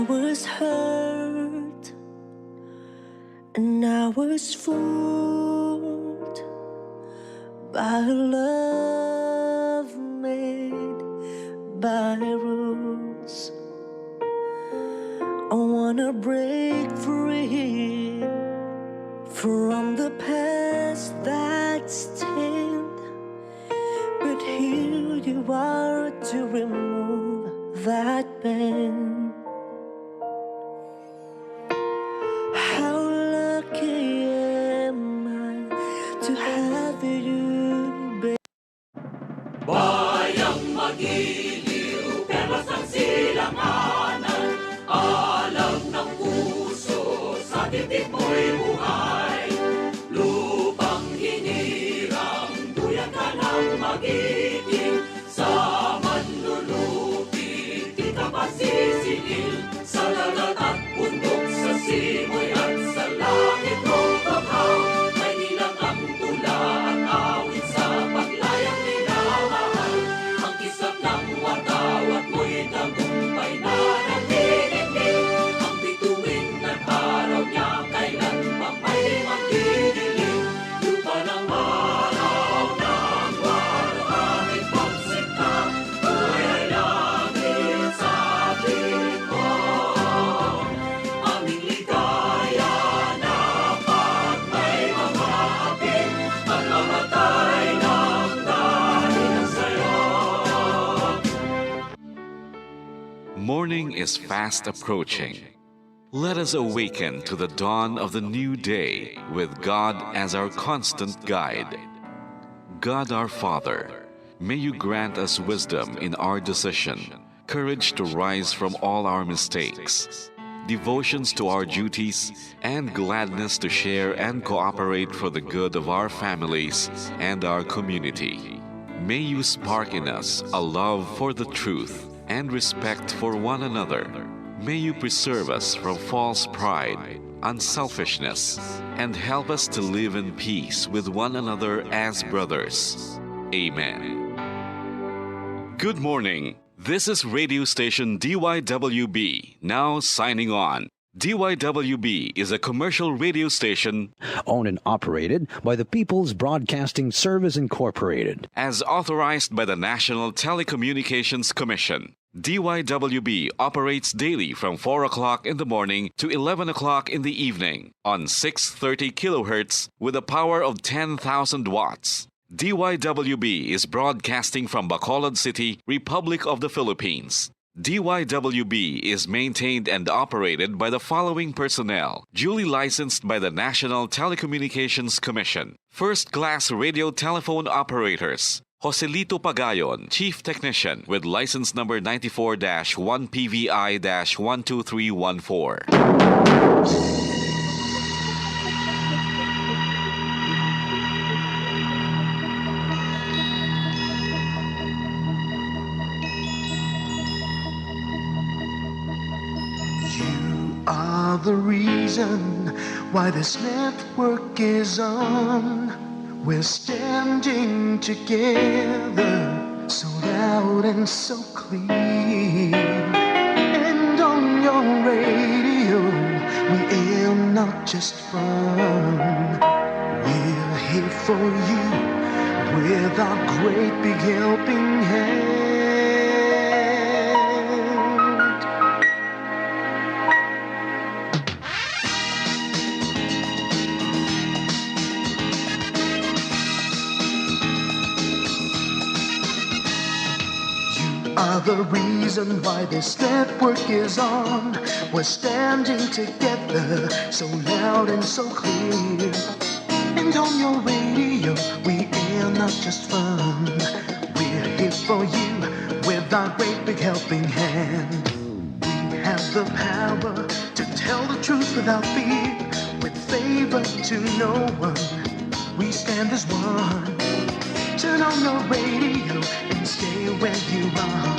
was hurt and I was fooled by a love made by rules. I wanna break free from the past that's stained, but here you are to remove that pain. How lucky am I to have you, babe? Bayang magiliw, perlas ng silanganan, alam ng puso, sa titik mo'y buhay. Lupang hinirang, duyan ka ng magiting, sa manlulupit, di ka masisingil, sa dagat at bundok, sa simoy at sa langit mong bakaw, may nilang ang tula at awit sa paglayang minamahal. Ang kisap ng watawat mo'y tagumpay na nagdidikdik, ang bituin at araw niya kailan pa may magdidilim. Lupa ng araw ng walo aming pagsikta, buhay ay langit sa atin mo. Aming ligaya na pag may mga atin, at mamatay ng dahil sa'yo. Morning is fast approaching. Let us awaken to the dawn of the new day with God as our constant guide. God our Father, may you grant us wisdom in our decision, courage to rise from all our mistakes, devotions to our duties, and gladness to share and cooperate for the good of our families and our community. May you spark in us a love for the truth and respect for one another. May you preserve us from false pride, unselfishness, and help us to live in peace with one another as brothers. Amen. Good morning. This is radio station DYWB, now signing on. DYWB is a commercial radio station owned and operated by the People's Broadcasting Service Incorporated. as authorized by the National Telecommunications Commission. DYWB operates daily from 4 o'clock in the morning to 11 o'clock in the evening on 630 kilohertz with a power of 10,000 watts. DYWB is broadcasting from Bacolod City, Republic of the Philippines. DYWB is maintained and operated by the following personnel, duly licensed by the National Telecommunications Commission. First-class radio telephone operators. Joselito Pagayon, Chief Technician with license number 94-1PVI-12314. Are the reason why this network is on. We're standing together, so loud and so clear. And on your radio, we aim not just fun. We're here for you with our great big helping hand. Are the reason why this network is on. We're standing together, so loud and so clear. And on your radio, we air not just fun. We're here for you with our great big helping hand. We have the power to tell the truth without fear, with favor to no one. We stand as one. Turn on your radio and stay where you are.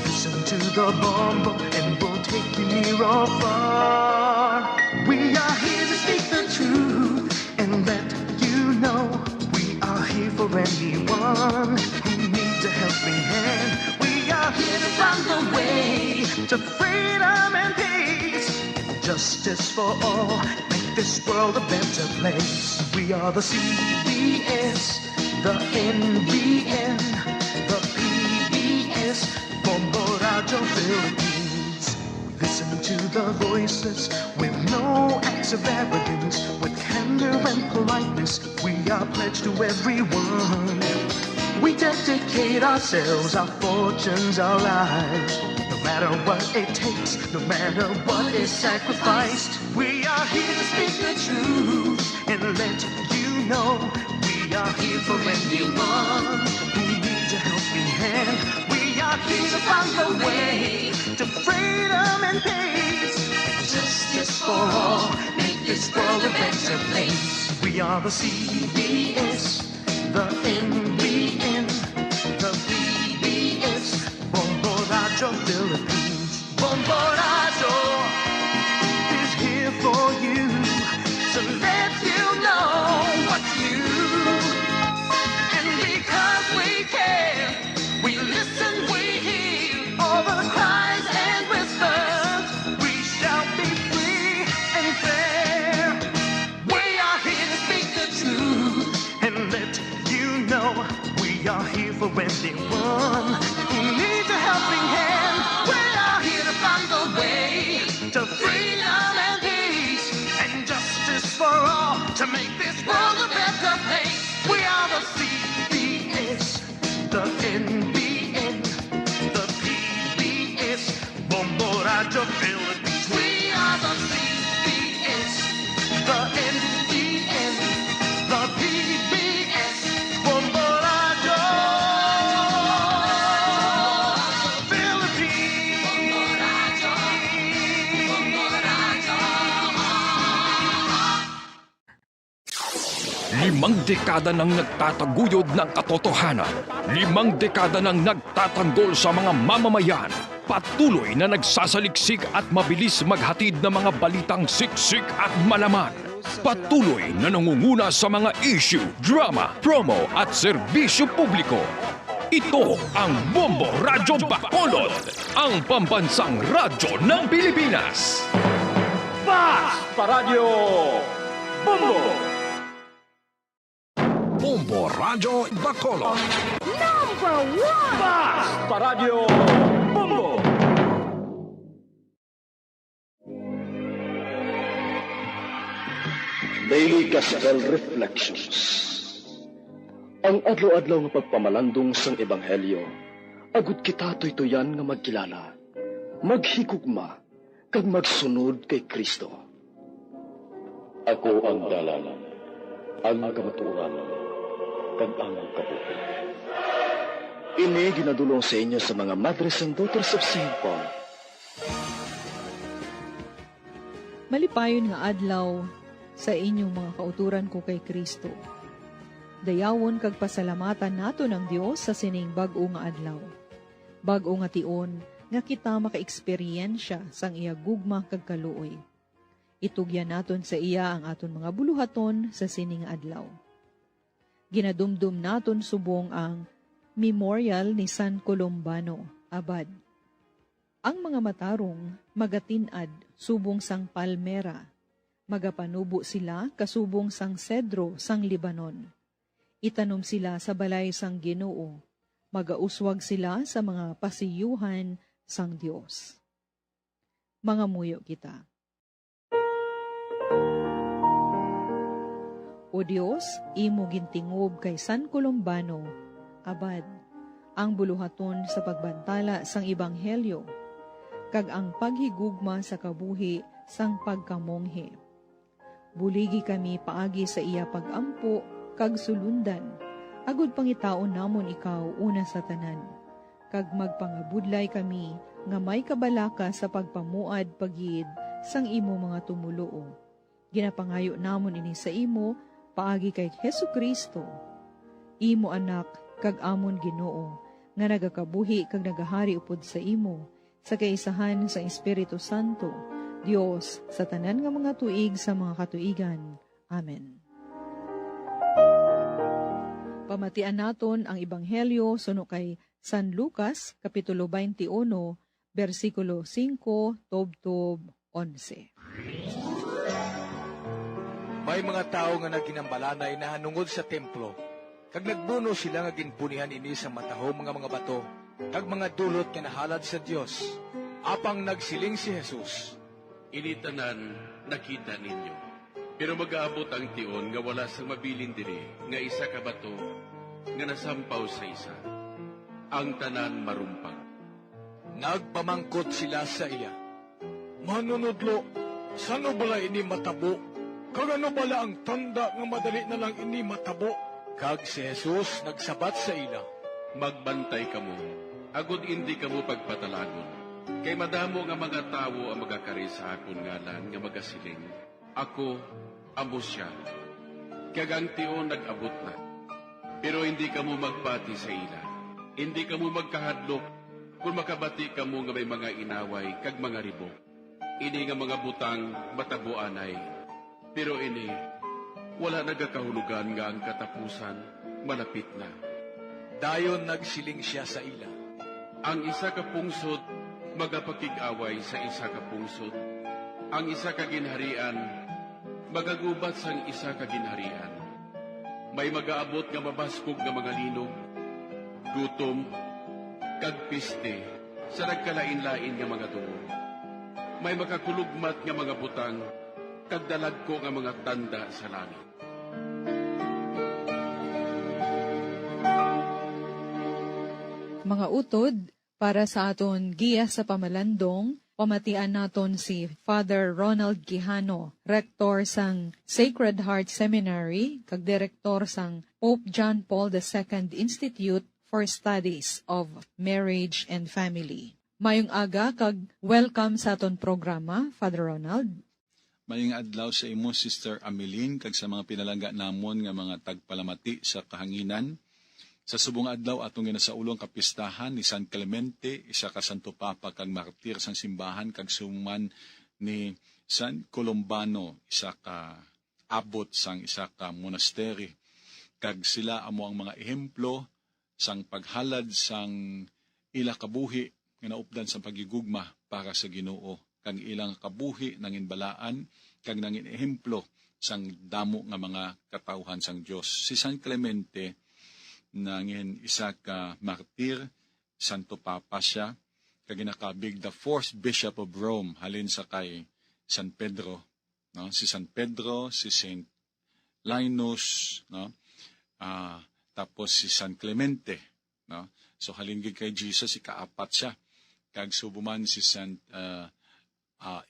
Listen to the bomb and we'll take you near or far. We are here to speak the truth and let you know we are here for anyone who needs a helping hand. We are here to find the way to freedom and peace. Justice for all, make this world a better place. We are the CBS, the NBN, the PBS, Bombo Radio Philippines. We listen to the voices with no acts of arrogance, with candor and politeness. We are pledged to everyone. We dedicate ourselves, our fortunes, our lives. No matter what it takes, no matter what is sacrificed, we are here to speak the truth and let you know. We are here for anyone who needs a helping hand. We are here to find the way to freedom and peace. Justice for all, make this world a better place. We are the CBS, the NBN, the PBS, Bombo Radio Philippines. Bombo Radio is here for you to let you know what's new. And because we care, we listen, we hear all the cries and whispers. We shall be free and fair. We are here to speak the truth and let you know we are here for anyone who needs a helping hand. We are here to find the way to freedom and peace and justice for all, to make this world a better place. We are the CBS, the NBN, the PBS, Bombo Radio Philippines. We are the CBS, the NBN, the PBS, Bombo Radio Limang dekada nang nagtataguyod ng katotohanan. 5 dekada nang nagtatanggol sa mga mamamayan. Patuloy na nagsasaliksik at mabilis maghatid ng mga balitang siksik at malaman. Patuloy na nangunguna sa mga issue, drama, promo at serbisyo publiko. Ito ang Bombo Radyo Bacolod, ang pambansang radyo ng Pilipinas. Fast Paradyo Bombo! Bombo Radyo Bacolod. Number 1! Fast Paradyo Bombo! Daily Gospel Reflections. Ang adlaw-adlaw nga pagpamalandong sang Ebanghelyo, agud kita tuytoyan nga magkilala, maghigugma, kag magsunod kay Kristo. Ako ang dalan, ang kamatuoran, kag ang kabuhi. Ini ginadulong sa inyo sa mga Mothers and Daughters of St. Paul. Malipayon nga adlaw sa inyong mga kauturan ko kay Kristo. Dayawon kag pasalamatan nato ng Dios sa sining bag-o nga adlaw. Bag-o nga tion nga kita maka-eksperyensya sang iya gugma kag kaluoy. Itugyan naton sa iya ang aton mga buluhaton sa sining adlaw. Ginadumdum naton subong ang memorial ni San Colombano, Abad. Ang mga matarong magatinad subong sang palmera. Magapanubo sila kasubong sang sedro sang Libanon. Itanom sila sa balay sang Ginoo. Magauswag sila sa mga pasiyuhan sang Dios. Mga muyo kita. O Dios, imo gintingob kay San Colombano, Abad, ang buluhaton sa pagbantala sang Ebanghelyo, kag ang paghigugma sa kabuhi sang pagkamonghe. Buligi kami paagi sa iya pagampo kag sulundan, agud pangitaon namon ikaw una sa tanan, kag magpangabudlay kami nga may kabalaka sa pagpamuad pagid sang imo mga tumuloo. Ginapangayo namon ini sa imo paagi kay Hesukristo, imo anak kag amon Ginoo, nga nagakabuhi kag nagahari upod sa imo, sa kaisahan sa Espiritu Santo, Dios, sa tanan nga mga tuig sa mga katuigan. Amen. Pamatian naton ang Ebanghelyo suno kay San Lucas, Kapitulo 21, versikulo 5, tubtob 11. May mga tao nga naginambalanay na hanungod sa templo, kag nagbuno sila nga ginpunihan ini sa matahom mga bato, kag mga dulot nga nahalad sa Dios. Apang nagsiling si Jesus, Initanan, nakita ninyo. Pero mag-aabot ang tion nga wala sang mabilin diri, nga isa ka bato, nga nasampaw sa isa. Ang tanan marumpag. nagpamangkot sila sa iya. Manunodlo, sano bala ini matabo? Kag ano bala ang tanda nga madali na lang ini matabo? Kag si Jesus nagsabat sa ila, Magbantay kamo, agud hindi kamo pagpatalagon. Kay madamo nga mga tawo ang magakari sa akon ngalan nga magasiling, Ako, amo siya. Kag ang tion nag-abot na. Pero hindi kamo magpati sa ila. Hindi kamo magkahadlok kung makabati kamo nga may mga inaway kag mga ribok. Ini nga mga butang matabuanay. Pero ini, wala nagakahulugan nga ang katapusan, malapit na. dayon nagsiling siya sa ila. Ang isa ka pungsod, magapakig-away sa isa ka pungsod. Ang isa ka ginharian, magagubat sang isa ka ginharian. May magaabot nga mabaskog nga mga linog, gutom, kag piste, sa nagkalain-lain nga mga tuon. May makakulugmat nga mga butang, kag dalagko nga mga tanda sa langit. Mga utod, para sa aton giya sa pamalandong, pamatian naton si Father Ronald Quijano, Rector sang Sacred Heart Seminary, kag Direktor sang Pope John Paul II Institute for Studies of Marriage and Family. Mayong aga kag welcome sa aton programa, Father Ronald. Mayong adlaw sa imo, Sister Ameline, kag sa mga pinalangga namon nga mga tagpalamati sa kahanginan. Sa subong adlaw atong ginasaulong kapistahan ni San Clemente, isa ka Santo Papa kag martir sang simbahan, kag suman ni San Colombano, isa ka abot sang isa ka monastery. Kag sila amo ang mga ehemplo sang paghalad sang ila kabuhi nga naupdan sa pagigugma para sa Ginoo, kag ilang kabuhi nangin balaan kag nangin ehemplo sang damo nga mga katawhan sang Dios. Si San Clemente nangin isa ka martir, Santo Papa siya, kag ginakabig the fourth Bishop of Rome, halin sa kay San Pedro, no? Si San Pedro, si Saint Linus, no? Tapos si San Clemente, no? So halin gid kay Jesus, ikaapat siya, kag subuman si Saint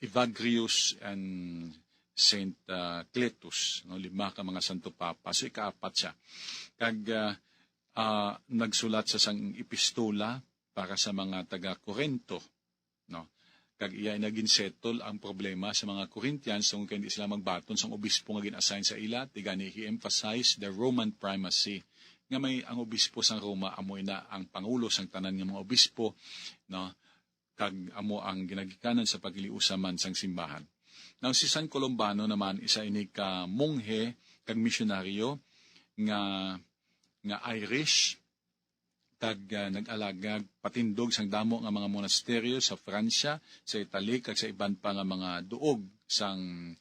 Evagrius and Saint Cletus, no? 5 ka mga Santo Papa, so ikaapat siya. Kag nagsulat sa sang epistola para sa mga taga-Korinto, no? Kag iya naging settle ang problema sa mga Corinthians kung hindi sila magbaton sang obispo nga gin-assign sa ila, tigani i-emphasize the Roman primacy, nga may ang obispo sang Roma amoy na ang pangulo sang tanan nga mga obispo, no? Kag amo ang ginagikanan sa pagiliusaman sang simbahan. Now si San Colombano naman isa ini ka monghe kag misyonaryo nga Irish, kag nag-alagag patindog sang damo nga mga monasteryo sa Fransya, sa Italy, kag sa iban pa nga mga duog sang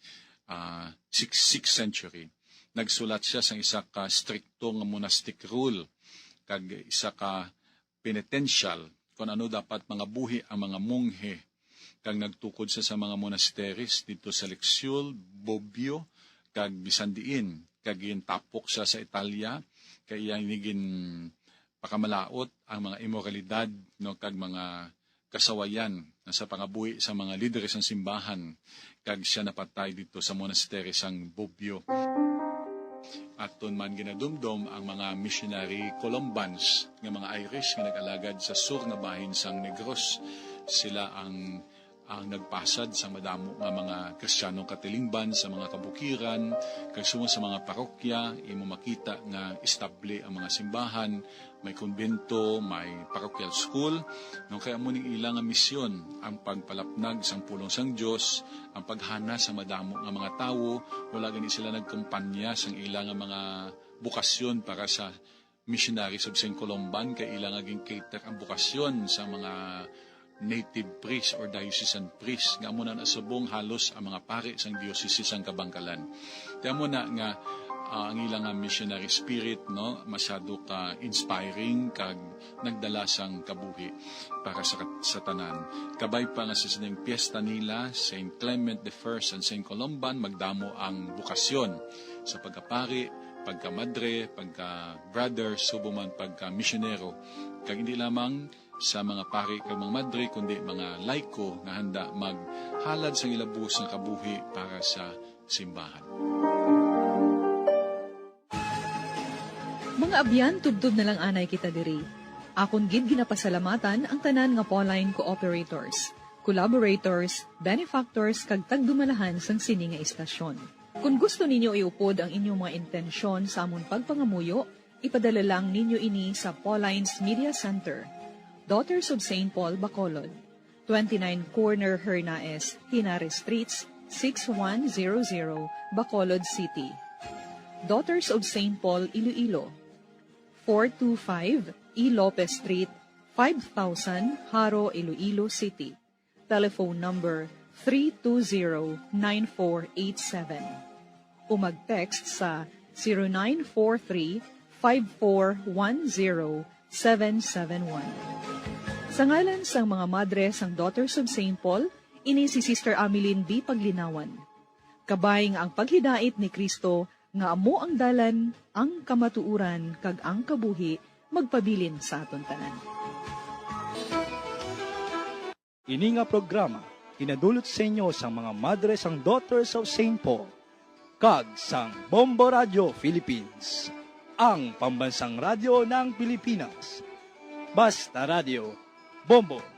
6th century. Nagsulat siya sang isa ka stricto nga monastic rule, kag isa ka penitential, kung ano dapat mga buhi ang mga monghe, kag nagtukod siya sa mga monasteries dito sa Lexul, Bobbio, kag Bisandiin, kag tapok siya sa Italia, kaya inigin pakamalaot ang mga immoralidad, no, kag mga kasawayan sa pangabuhi sa mga lideres ng simbahan, kag siya napatay dito sa monastery sang Bobbio. Aton man ginadumdom ang mga missionary Colombans, nga mga Irish nga nag-alagad sa sur nga bahin sang Negros. Sila ang nagpasad sa madamo nga mga Kristiyanong katilingban sa mga kabukiran, kag sumo sa mga parokya, imo makita nga estable ang mga simbahan, may konbento, may parochial school, no, kaya mo ning ilang nga misyon ang pagpalapnag sang pulong sang Dios, ang paghana sa madamo nga mga tawo, wala gani sila nagkumpanya sang ilang nga mga bukasyon para sa missionaries of St. Columban, kay ilang aging cater ang bukasyon sa mga native priest or diocesan priest nga amo na nasubong halos ang mga pari sang diocese sang Kabangkalan. Kaya mo na nga ang ilang missionary spirit no masyado ka inspiring kag nagdala sang kabuhi para sa tanan. Kabay pa nga sa sining piyesta nila Saint Clement I and Saint Columban magdamo ang bukasyon sa pagkapari, pagka-madre, pagka-brother, subuman pagka-misyonero. Kag hindi lamang sa mga pari kag mga madre, kundi mga laiko nga handa maghalad sa ilabus ng kabuhi para sa simbahan. Mga abyan, tubtub na lang anay kita diri. Akon gid ginapasalamatan ang tanan nga Pauline cooperators, collaborators, benefactors kag tagdumalahan sang sini nga istasyon. Kung gusto ninyo iupod ang inyong mga intensyon sa amon pagpangamuyo, ipadala lang ninyo ini sa Pauline's Media Center, Daughters of St. Paul, Bacolod, 29 Corner Hernaez, Tinare Streets, 6100, Bacolod City. Daughters of St. Paul, Iloilo, 425 E. Lopez Street, 5000, Haro, Iloilo City. Telephone number 320-9487. O mag-text sa 0943-5410-771. Sa ngalan sang mga madre sang Daughters of St. Paul, ini si Sister Ameline B. Paglinawan. Kabayng ang paghidait ni Kristo nga amo ang dalan, ang kamatuuran, kag ang kabuhi, magpabilin sa aton tanan. Ini nga programa, inadulot sa inyo sang mga madre sang Daughters of St. Paul, kag sang Bombo Radio Philippines, ang pambansang radyo ng Pilipinas. Basta Radio, Bombo!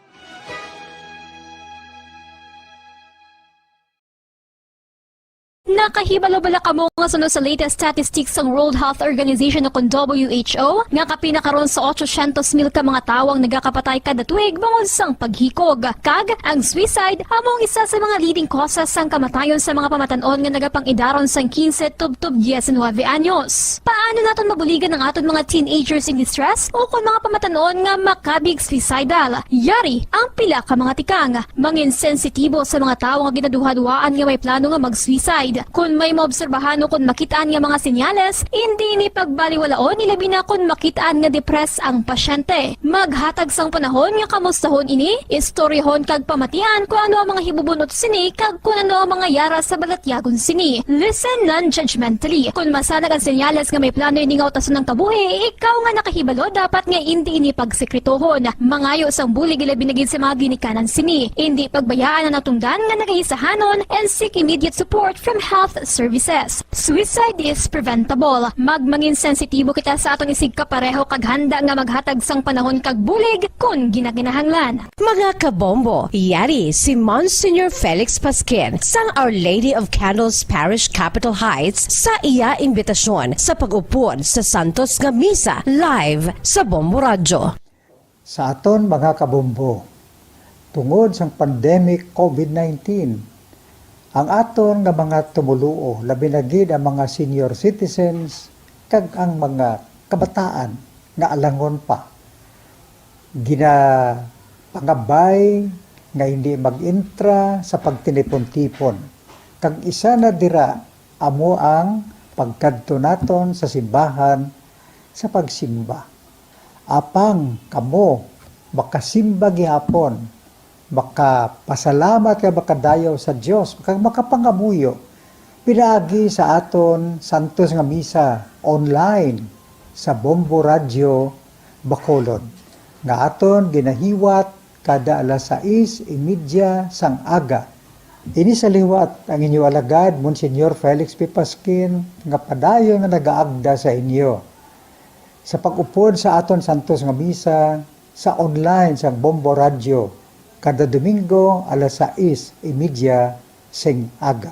Nakahibalo bala kamo nga sunod sa latest statistics ng World Health Organization o kung WHO nga kapinakaroon sa 800,000 ka mga tawang nagakapatay kada tuig bangod sang paghikog. Kag ang suicide among isa sa mga leading causes sang kamatayon sa mga pamatanon nga nagapangidaron sang 15 tubtub 19 anyos. Paano naton mabuligan ang aton mga teenagers in distress o kung mga pamatanon nga makabig suicidal? Yari ang pila ka mga tikang mangin sensitibo sa mga tawo nga ginaduha-duhaan nga may plano nga mag-suicide. Kung may maobserbahan o kung makitaan nga mga senyales, hindi ni pagbaliwalaon ilabi na kung makitaan nga depress ang pasyente. Maghatag sang panahon nga kamustahon ini, istoryahon kag pamatian kung ano ang mga hibubunot sini kag kung ano ang mga yara sa balatyagon sini. Listen non-judgmentally. Kung masanag ang senyales nga may plano ini nga utason ng kabuhi, ikaw nga nakahibalo dapat nga hindi ini pagsekretohon. Mangayo sang bulig ilabi na gid sa mga ginikanan sini. Hindi pagbayaan ang natungdan nga nagahisahanon and seek immediate support from health services. Suicide is preventable. Magmangin sensitibo kita sa atong isig kapareho kag handa nga maghatag sang panahon kag bulig kung ginaginahanglan. Mga kabombo, yari si Monsignor Felix Pasquin sang Our Lady of Candles Parish Capitol Heights sa iya imbitasyon sa pag-upod sa Santos nga Misa live sa Bombo Radio. Sa aton mga kabombo, tungod sang pandemic COVID-19, ang aton nga mga tumuluo, labi na gid ang mga senior citizens, kag ang mga kabataan nga alangon pa. Pangabay nga hindi mag-intra sa pagtinipon-tipon. Kag isa na dira, amo ang pagkadto naton sa simbahan sa pagsimba. Apang kamo, makasimba gihapon, makapasalamat ka makadayaw sa Diyos, makapangamuyo. Pinaagi sa aton Santos nga Misa online sa Bombo Radio Bacolod. Nga aton ginahiwat kada alas 6:30 sang aga. Ini sa liwat ang inyo alagad, Monsignor Felix P. Pasquin, nga padayon nga nagaagda sa inyo. Sa pag-upod sa aton Santos nga Misa sa online sang Bombo Radio, kada Domingo, alas 6:30 sing aga.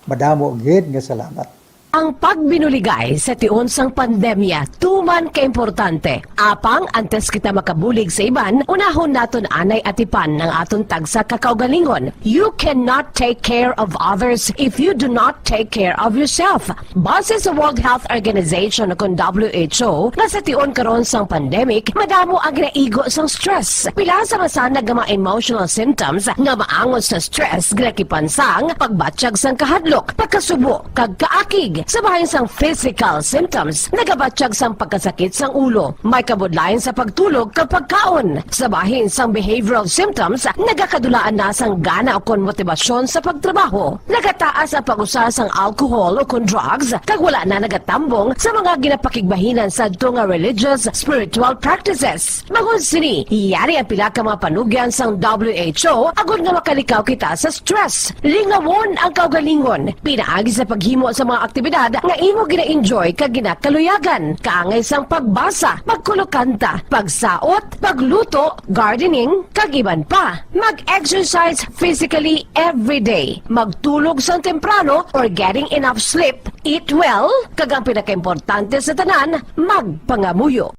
Madamo gid nga salamat. Ang pagbinuligay sa tiun sang pandemya tuman ka importante. Apang antes kita makabulig sa iban, unahon naton anay atipan ng aton tagsa kakaugalingon. You cannot take care of others if you do not take care of yourself. Base sa World Health Organization o WHO, nga sa tiun karon sang pandemic, madamo ang naigo sang stress. Pila sa masanag nga mga emotional symptoms nga maangon sa stress, ginakipansang pagbatsyag sang kahadlok, pagkasubo, kag kaakig. Sa bahin sang physical symptoms, nagabatsyag sang pagkasakit sang ulo, may kabudlayan sa pagtulog kapag kaon. Sa bahin sang behavioral symptoms, nagakadulaan na sang gana o kon motibasyon sa pagtrabaho. Nagataas ang pag-usa sang alcohol o kon drugs, kag wala na nagatambong sa mga ginapakigbahinan sa nga religious, spiritual practices. Bagon sini, iyari ang pila ka mga panugyan sang WHO agud nga makalikaw kita sa stress. Lingawon ang kaugalingon, pinaagi sa paghimo sa mga aktibidad nga imo gina-enjoy kag ginakaluyagan, kaangay sang pagbasa, pagkulokanta, pagsaot, pagluto, gardening, kag iban pa. Mag-exercise physically every day, magtulog sang temprano or getting enough sleep, eat well, kag ang pinakaimportante sa tanan, magpangamuyo.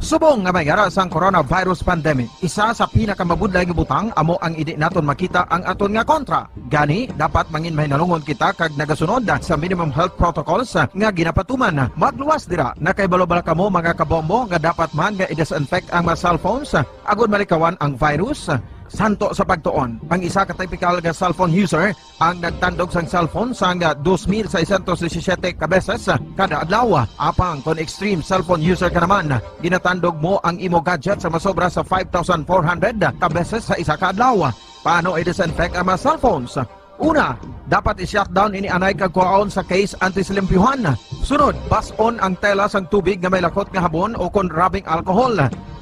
Subong nga may aras ang coronavirus pandemic, isa sa pinakamabudlay nga butang amo ang idi naton makita ang aton nga kontra. Gani, dapat mangin mahinalungon kita kag nagasunod sa minimum health protocols nga ginapatuman. Magluwas dira na kay balobala kamo mga kabombo nga dapat man nga i-disinfect ang mga cellphones agud malikawan ang virus. Santo sa pagtuon, ang isa ka typical nga cellphone user ang nagtandog sang cellphone sang 2,617 ka beses kada adlaw. Apang kon extreme cellphone user ka naman, ginatandog mo ang imo gadget sa masobra sa 5,400 ka beses sa isa ka adlaw. Paano i-disinfect ang mga cellphones? Una, dapat i-shutdown ini anay kag kuhaon sa case anti-slimpyuhan. Sunod, bason ang tela sang tubig nga may lakot nga habon o kon rubbing alcohol.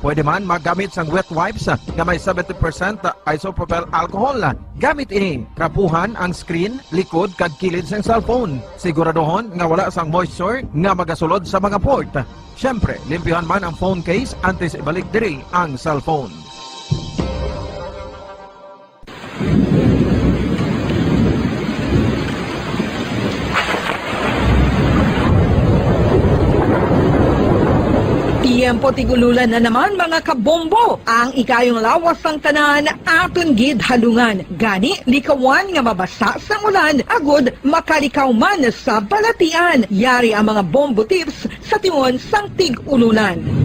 Pwede man magamit sang wet wipes nga may 70% isopropyl alcohol. Gamit ini, krapuhan ang screen, likod kag kilid sang cellphone. Siguraduhon nga wala sang moisture nga magasulod sa mga port. Syempre, limpyuhan man ang phone case antes ibalik diri ang cellphone. Tiempo tigululan na naman mga kabombo. Ang ikayong lawas ng tanan aton gid halungan. Gani likawan nga mabasa sa ulan agud makalikaw man sa balatian. Yari ang mga bombo tips sa tiyon sang tig-ululan.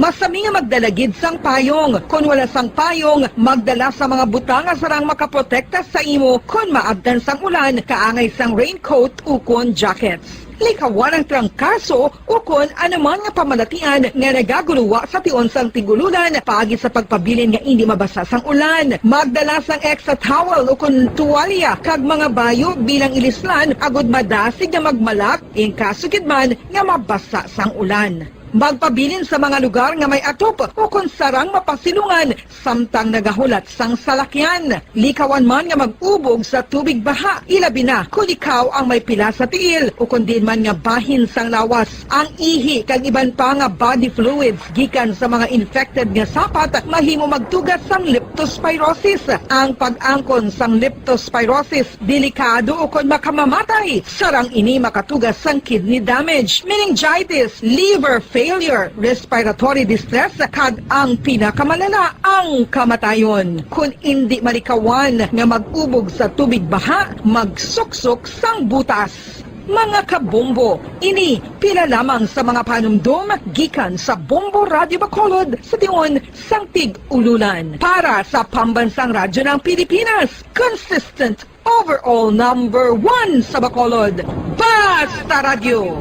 Masami nga magdalagid sang payong. Kung wala sang payong, magdala sa mga butang nga sarang makaprotekta sa imo kung maabdan sang ulan, kaangay sang raincoat o kon jackets. Likawan ang trangkaso o kon anuman nga pamalatian nga nagaguluwa sa tion sang tigululan paagi sa pagpabilin nga hindi mabasa sang ulan. Magdala sang extra towel o kon tuwalya kag mga bayo bilang ilislan agud madasig nga magmalak in kasugid man nga mabasa sang ulan. Magpabilin sa mga lugar nga may atop o kung sarang mapasilungan samtang nagahulat sang salakyan. Likawan man nga mag-ubog sa tubig baha, ilabi na kung ikaw ang may pila sa tiil o kung din man nga bahin sang lawas. Ang ihi kag iban pa nga body fluids gikan sa mga infected nga sapat mahimo magtugas sang leptospirosis. Ang pag-angkon sang leptospirosis delikado o kung makamamatay. Sarang ini makatugas sang kidney damage, meningitis, liver failure, respiratory distress, kag ang pinakamalala, ang kamatayon. Kung hindi malikawan nga mag-ubog sa tubig baha, magsuksok sang butas. Mga kabombo, ini pila lamang sa mga panumdum gikan sa Bombo Radio Bacolod sa tiyon sang tig-ululan. Para sa Pambansang Radyo ng Pilipinas, consistent overall number 1 sa Bacolod, Basta Radio,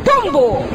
Bombo!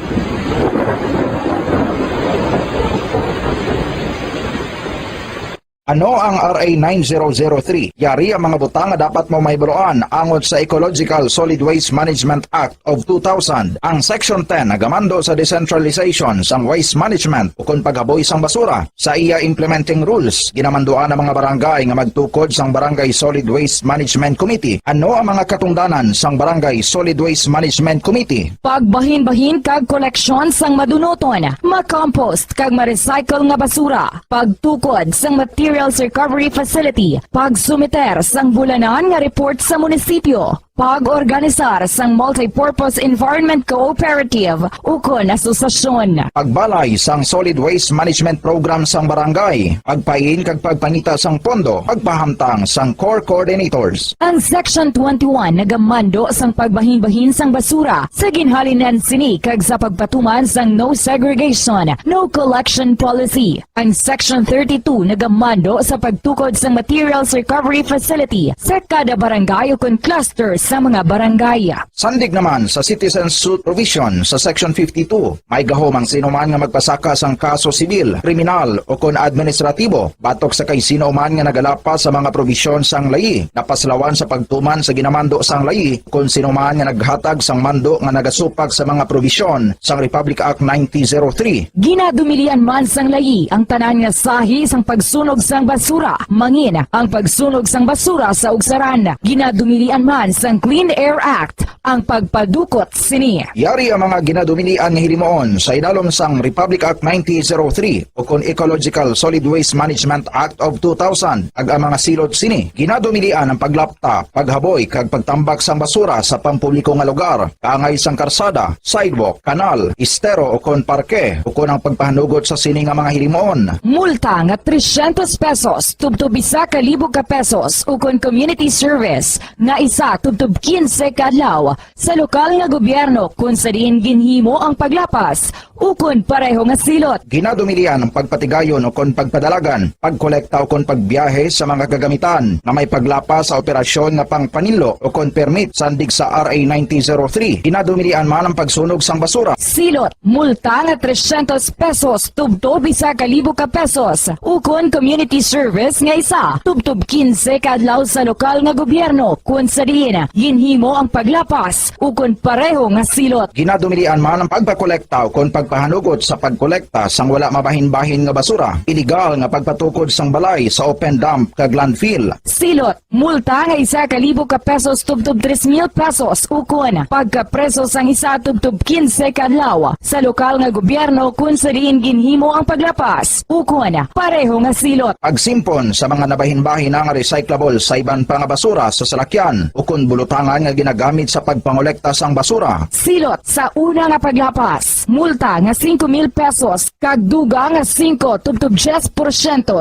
Ano ang RA 9003? Yari ang mga butang nga dapat mo mahibaluan angot sa Ecological Solid Waste Management Act of 2000. Ang Section 10 nagamando sa decentralization sang waste management o kung paghaboy sang basura. Sa iya implementing rules, ginamanduan ang mga barangay nga magtukod sang Barangay Solid Waste Management Committee. Ano ang mga katungdanan sang Barangay Solid Waste Management Committee? Pagbahin-bahin kag koleksyon sang madunoton, ma-compost kag ma-recycle nga basura, pagtukod sang material Materials Recovery Facility, pagsumiter sang bulanan nga report sa munisipyo, pag-organisar sang Multipurpose Environment Cooperative ukon asosasyon. Pagbalay sang Solid Waste Management Program sang barangay, pagpain kag pagpangita sang pondo, pagpahamtang sang core coordinators. Ang Section 21 nagamando sang pagbahin-bahin sang basura sa ginhalinan sini kag sa pagpatuman sang no segregation, no collection policy. Ang Section 32 nagamando sa pagtukod sang Materials Recovery Facility sa kada barangay ukon cluster sa mga barangay. Sandig naman sa Citizen Suit Provision sa Section 52, may gahom ang sino man nga magpasaka sang kaso sibil, kriminal o kon administratibo batok sa kay sino man nga nagalapa sa mga provisyon sang layi, napaslawan sa pagtuman sa ginamando sang layi kon sino man nga naghatag sang mando nga nagasupag sa mga provisyon sang Republic Act 1903. Ginadumilian man sang layi ang tanan nga sahi sang pagsunog sang basura, mangin ang pagsunog sang basura sa ugsaran. Ginadumilian man sang Clean Air Act ang pagpadukot sini. Yari ang mga ginadumilian nga hilimoon sa idalom sang Republic Act 1903 o kon Ecological Solid Waste Management Act of 2000 ag ang mga silot sini. Ginadumilian ang paglapta, paghaboy kag pagtambak sang basura sa pampubliko nga lugar, kaangay sang karsada, sidewalk, kanal, estero o kon parke o kon ang pagpahanugot sa sini nga mga hilimoon. Multa nga 300 pesos tubtob isa ka libo ka pesos ukon community service nga isa tubtob 15 ka adlaw sa lokal nga gobyerno kung sa diin ginhimo ang paglapas ukon pareho nga silot. Ginadumilian ang pagpatigayon o kon pagpadalagan, pagkolekta o kon pagbiyahe sa mga kagamitan na may paglapas sa operasyon nga pangpanilo o kon permit sandig sa RA 1903. Ginadumilian man ang pagsunog sang basura. Silot, multa nga 300 pesos tubtob isa ka libo ka pesos ukon community service nga isa tubtob 15 ka adlaw sa lokal nga gobyerno kung sa diin ginhimo ang paglapas ukon pareho nga silot. Ginadumilian man ang pagpakolekta o kon pagpahanugot sa pagkolekta sang wala mabahin-bahin nga basura, iligal nga pagpatukod sang balay sa open dump kag landfill. Silot, multa nga isa ka libo ka pesos tubtob 3,000 pesos ukon pagkapreso sang isa tubtob 15 ka adlaw sa lokal nga gobyerno kung sa diin ginhimo ang paglapas ukon pareho nga silot. Pagsimpon sa mga nabahin-bahin nga recyclable sa iban pa nga basura sa salakyan ukon bulutangan nga ginagamit sa pagpangolekta sang basura. Silot sa una nga paglapas, multa nga 5,000 pesos kag duga nga 5 tubtob 10%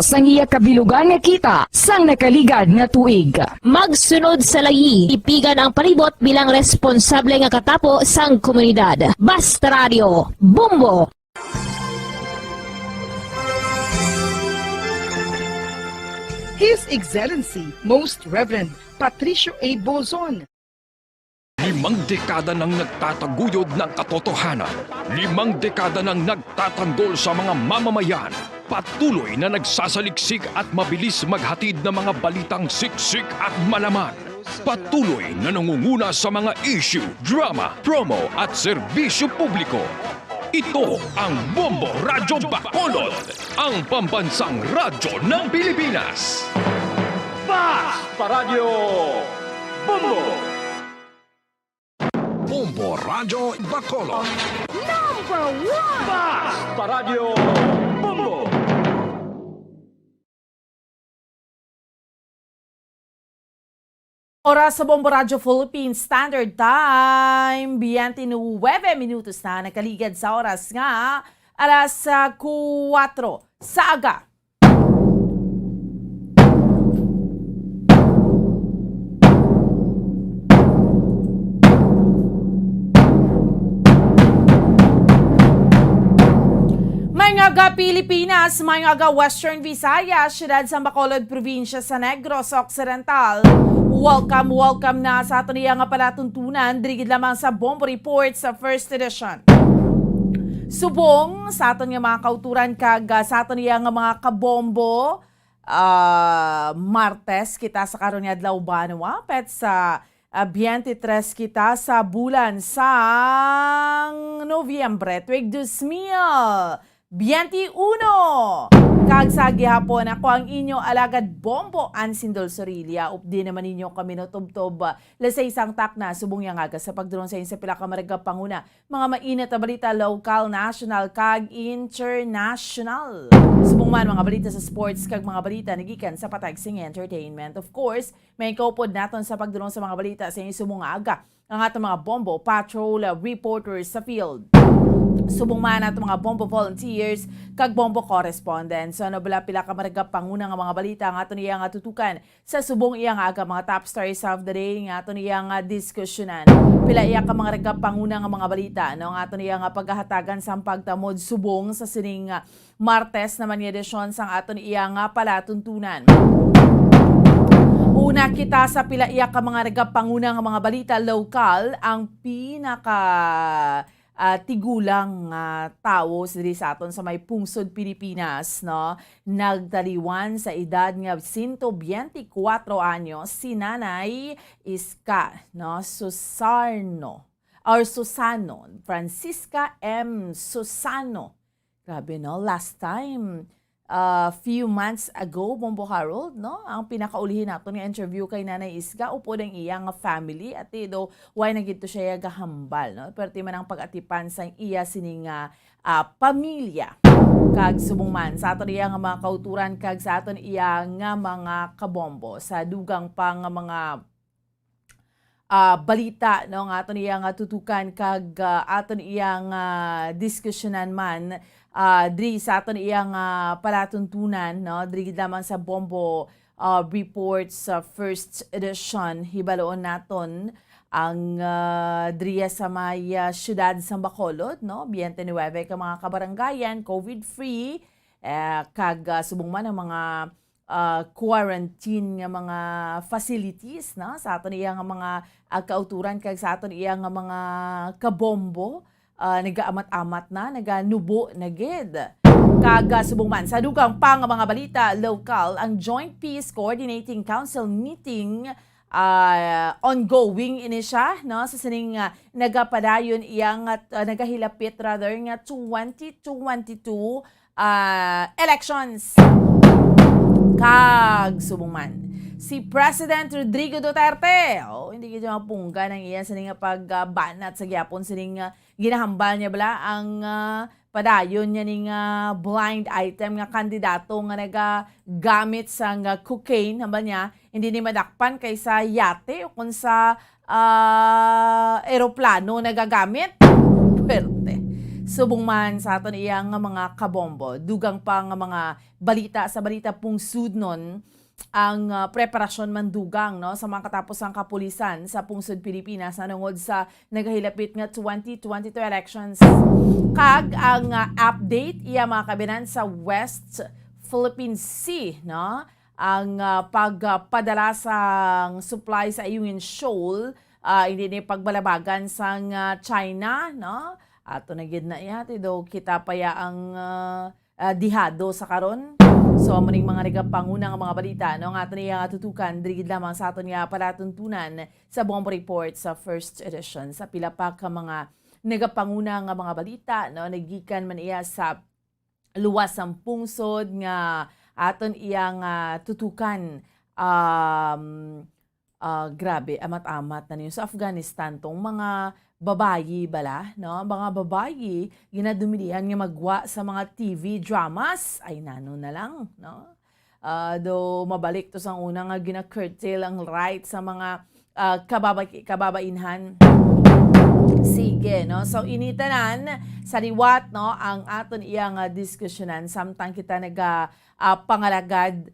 sang iya kabilugan nga kita sang nakaligad nga tuig. Magsunod sa layi, ipigan ang palibot bilang responsable nga katapo sang komunidad. Basta Radio, Bumbo! His Excellency, Most Reverend Patricio A. Bozon. 5 dekada nang nagtataguyod ng katotohanan. 5 dekada nang nagtatanggol sa mga mamamayan. Patuloy na nagsasaliksik at mabilis maghatid ng mga balitang siksik at malaman. Patuloy na nangunguna sa mga issue, drama, promo at serbisyo publiko. Ito ang Bombo Radyo Bacolod, ang pambansang radyo ng Pilipinas. Basta Radio Bumbo! Bombo Radyo Bacolod. Number 1! Basta Radio Bumbo! Oras sa Bombo Radyo Philippines Standard Time, 29 minutos na nakaligad sa oras nga, alas 4 sa aga. Mayngaga Pilipinas, Mayngaga Western Visayas, siyudad sa Bacolod, probinsya sa Negros Occidental. Welcome na sa ato niya nga palatuntunan, dirigid lamang sa Bombo Report sa First Edition. Subong sa ato niya mga kauturan kag sa ato niya nga mga kabombo, Martes kita sa karon nga adlaw banwa, pet sa 23 kita sa bulan sang Nobyembre, tuig 2019. 21. Kag sa gihapon ako ang inyo alagad Bombo Ansindol Sorilia. Updi naman ninyo kami no tubtob sa isang takna subong yang aga sa pagdulong sa inyo sa pila ka marga panguna. Mga mainit na balita local, national kag international. Subong man mga balita sa sports kag mga balita nagikan sa patag sing entertainment. Of course, may kaupod naton sa pagdulong sa mga balita sa inyo subong aga. Ang atong mga Bombo Patrol reporters sa field. Subong man nato mga Bombo volunteers kag Bombo correspondents. So nabala pila ka marga panguna nga mga balita nga ato niya nga tutukan sa subong iya nga aga mga top stories of the day nga ato niya nga diskusyonan. Pila iya ka mga rega panguna nga mga balita no nga ato niya nga paghahatagan sa pagtamod subong sa sining Martes naman nga edisyon sang ato niya nga palatuntunan. Una kita sa pila iya ka mga rega panguna nga mga balita local ang pinaka tigulang tao sa aton sa may pungsod Pilipinas no nagtaliwan sa edad nga 124 anyos si Nanay Iska no Susano Francisca M. Susano. Grabe no, last time few months ago, Bombo Harold, no? Ang pinakaulihin nato nga interview kay Nanay Isga, upo ng iyang family at do why nagito siya gahambal, no? Perti man ang pag-atipan sa iya sining pamilya. Kag subong man sa aton iya nga mga kauturan kag sa aton iya nga mga kabombo sa dugang pa nga mga balita no nga aton iya nga tutukan kag aton iya nga diskusyonan man diri sa aton iyang palatuntunan no diri lamang sa Bombo reports first edition hibaloon naton ang diri sa may syudad sa Bacolod no 29 ka mga kabaranggayan COVID free kag subong man ang mga quarantine nga mga facilities no sa aton iyang mga kauturan kag sa aton iyang mga kabombo nagaamat-amat na, naganubo na gid. Kag subong man sa dugang pa nga mga balita local, ang Joint Peace Coordinating Council meeting ongoing ini siya no sa sining nagapadayon iyang nagahilapit rather nga 2022 elections. Kag subong man si President Rodrigo Duterte, hindi kita mapungga ng iya sa nga pagbanat sa gyapon sining ginahambal niya bala ang padayon niya ning blind item nga kandidato nga nagagamit sa cocaine hambal niya hindi ni madakpan kaysa yate o kung sa eroplano nagagamit. Pwerte. Subong man sa aton iyang mga kabombo, dugang pa nga mga balita sa balita pungsud nun ang preparasyon mandugang no sa mga katapos ang kapulisan sa pungsod Pilipinas nanungod sa nagahilapit nga 2022 elections. Kag ang update iya mga kabinan sa West Philippine Sea no ang pagpadala sang supply sa Ayungin Shoal hindi ni pagbalabagan sang China no ato na gid na yati do kita paya ang dihado sa karon. So maning mga rega panguna nga mga balita no nga ato niya tutukan diri gid lamang sa aton nga palatuntunan sa Bombo Report sa first edition sa pila pa ka mga nagapanguna nga mga balita no nagikan man iya sa luwas ang pungsod nga aton iyang tutukan grabe amat-amat na niyo sa Afghanistan tong mga babayi bala, no? Mga babayi, ginadumilihan nga magwa sa mga TV dramas. Ay, nano na lang, no? Do mabalik to sa unang gina-curtail ang right sa mga kababainhan. Sige, no? So, initanan sa liwat, no? Ang aton iyang diskusyonan. Samtang kita pangalagad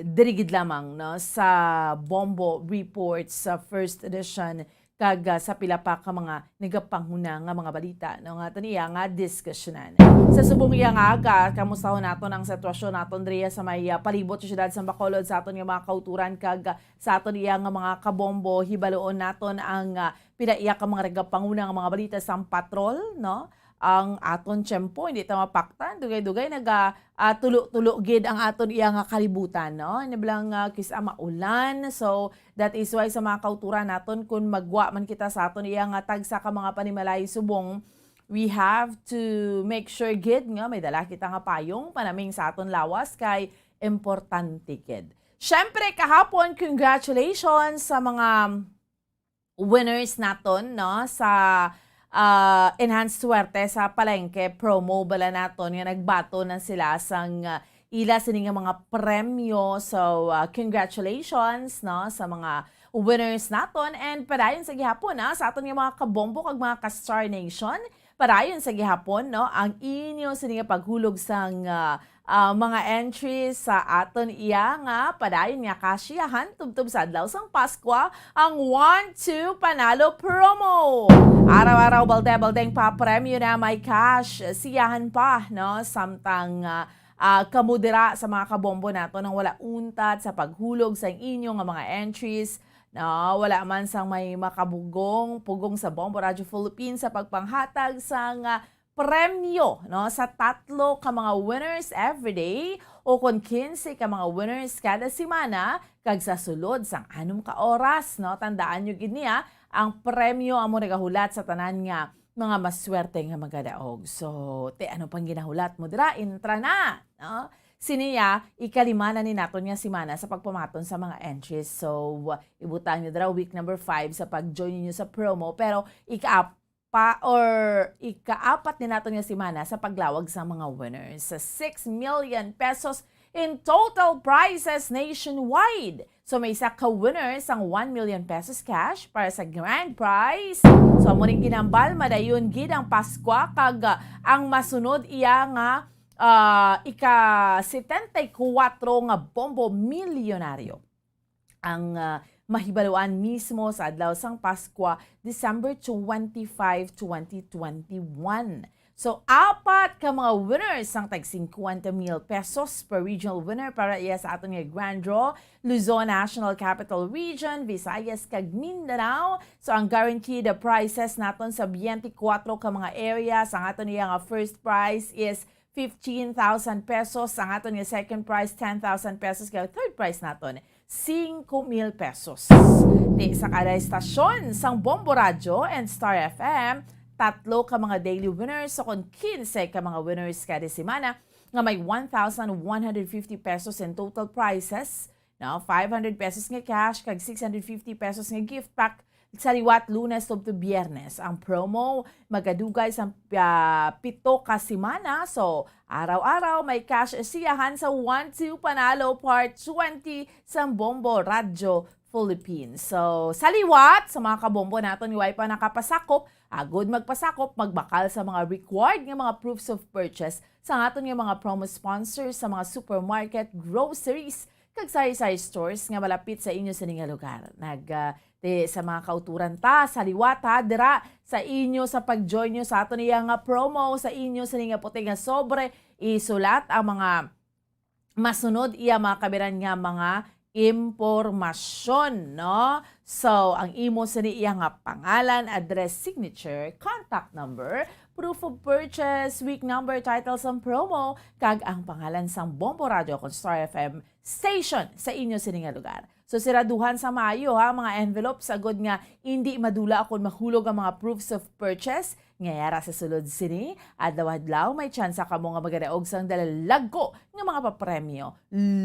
dirigid lamang, no? Sa Bombo Reports sa first edition kag sa pila pa ka mga nagapanghuna nga mga balita no nga ato niya nga diskusyonan. Sa subong iya nga aga kamustahon naton ang sitwasyon naton diri sa may palibot sa syudad sa Bacolod sa aton nga mga kauturan kag sa aton iya nga mga kabombo hibaloon naton ang pila iya ka mga nagapanguna nga mga balita sa patrol no ang aton tiyempo hindi ta mapaktan dugay-dugay tulo-tulo gid ang aton iya nga kalibutan no niblang kisa maulan so that is why sa mga kauturan naton kun magwa man kita sa aton iya nga tagsa ka mga panimalay subong we have to make sure gid nga may dala kita nga payong panaming sa aton lawas kay importante gid. Syempre kahapon, congratulations sa mga winners naton no sa enhanced swerte sa palengke promo bala naton nga nagbato na sila sang ila sini nga mga premyo. So congratulations no sa mga winners naton, and padayon sa gihapon sa aton nga mga kabombo kag mga ka-Star Nation, padayon sa gihapon no ang inyo sini nga paghulog sang mga entries sa aton iya nga padayon nga kasiyahan tubtob sa adlaw sang Pasko ang 1-2 panalo promo. Araw-araw balde-baldeng pa premyo na may cash siyahan pa no samtang kamudira sa mga kabombo nato nang wala untat sa paghulog sa inyo nga mga entries. No, wala man sang may pugong sa Bombo Radio Philippines sa pagpanghatag sang premyo no sa 3 ka mga winners everyday o kon 15 ka mga winners kada semana kag sa sulod sang 6 ka oras no. Tandaan nyo gid niya ang premyo amo nagahulat sa tanan nga mga maswerte nga magadaog. So ano pang ginahulat mo dira, intra na no. Siniya, ikalimana ni naton nga semana sa pagpamaton sa mga entries. So, ibutan nyo dira week number 5 sa pag-join niyo sa promo. Pero, ikaapat ni naton nga semana sa paglawag sa mga winners. Sa 6 million pesos in total prizes nationwide. So, may isa ka-winner sang 1 million pesos cash para sa grand prize. So, muning ginambal, madayon gid ang Pasko kag ang masunod iya nga ika-74 nga bombo milyonaryo ang mahibaluan mismo sa adlaw sang Pasko, December 25, 2021. So, 4 ka mga winners ang tag 50,000 pesos per regional winner para iya sa aton nga grand draw, Luzon National Capital Region, Visayas kag Mindanao. So, ang guaranteed prizes naton sa 24 ka mga areas, ang aton nga first prize is 15,000 pesos. Ang aton nga second prize, 10,000 pesos. Kaya third prize naton, 5,000 pesos. Di sa kada estasyon sang Bombo Radio and Star FM, 3 ka mga daily winners. So kung 15 ka mga winners kada semana, nga may 1,150 pesos in total prizes. No, 500 pesos nga cash, kag 650 pesos nga gift pack sa liwat Lunes to Biyernes. Ang promo magadugay sa 7 ka semana. So, araw-araw may cash siyahan sa 1-2 Panalo Part 20 sa Bombo Radio Philippines. So, sa liwat, sa mga kabombo naton iway pa nakapasakop, agod magpasakop, magbakal sa mga required nga mga proofs of purchase sa aton nga mga promo sponsors sa mga supermarket, groceries, kag sari-sari stores nga malapit sa inyo sa nga lugar. Sa mga kauturan ta, sa liwat ha, dira sa inyo sa pag-join nyo sa ato niya nga promo, sa inyo sa nga puti nga sobre, isulat ang mga masunod iya mga kabiran nga mga impormasyon, no? So, ang imo sa iya nga pangalan, address, signature, contact number, proof of purchase, week number, title sa promo, kag ang pangalan sang Bombo Radio kon Star FM station sa inyo sa nga lugar. So siraduhan sa Mayo ha, mga envelopes agod nga hindi madula akon mahulog ang mga proofs of purchase. Ngayara sa sulod sini, adlaw-adlaw may tsansa ka mo nga magadaog sang dalalagko nga mga papremyo.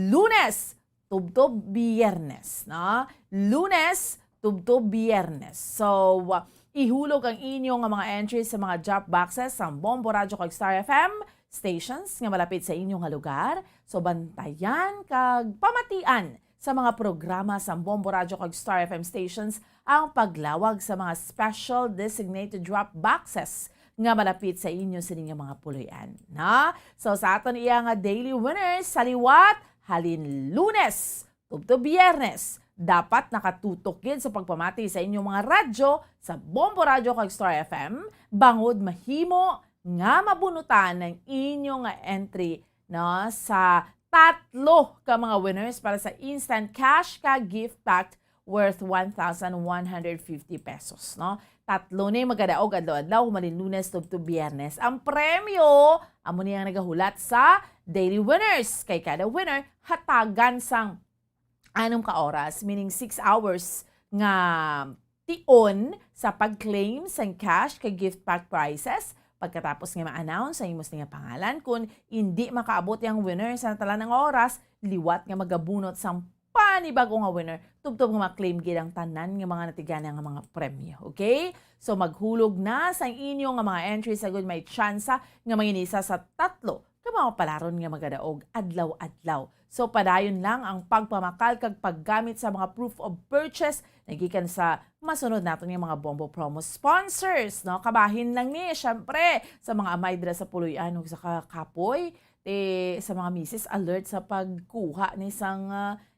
Lunes, tubtob Biyernes, no? Lunes, tubtob Biyernes. So ihulog ang inyo nga mga entries sa mga drop boxes sa Bombo Radio kag Star FM stations nga malapit sa inyong nga lugar. So bantayan kag pamatian sa mga programa sa Bombo Radio kag Star FM stations ang paglawag sa mga special designated drop boxes nga malapit sa inyo sa inyong mga puloyan. Na? So sa aton iya nga daily winners sa liwat, halin Lunes, tubto Biyernes, dapat nakatutok yun sa pagpamati sa inyong mga radyo sa Bombo Radio kag Star FM, bangod mahimo nga mabunutan ng inyong entry no, sa 3 ka mga winners para sa instant cash ka gift pack worth 1,150 pesos. No? 3 ni magadaog adlaw-adlaw humalin Lunes to Biyernes. Ang premyo, amo niya nagahulat sa daily winners. Kay kada winner, hatagan sang 6 ka oras, meaning 6 hours nga tion sa pag-claim sang cash kay gift pack prizes Pagkatapos nga ma-announce sa imos nga pangalan, kung hindi makaabot yung winner sa tala ng oras, liwat nga magabunot sa panibago nga winner, tubtob nga ma-claim gid ang tanan nga mga natigana nga mga premyo. Okay? So maghulog na sa inyo nga mga entries sa good may tsansa nga manginisa sa 3 ka mga palaron nga magadaog adlaw-adlaw. So padayon lang ang pagpamakal kag paggamit sa mga proof of purchase nagikan sa masunod naton yung mga Bombo Promo sponsors, no? Kabahin lang ni syempre sa mga amay dira sa Puloy-an ug sa Kapoy, sa mga misis alert sa pagkuha ni sang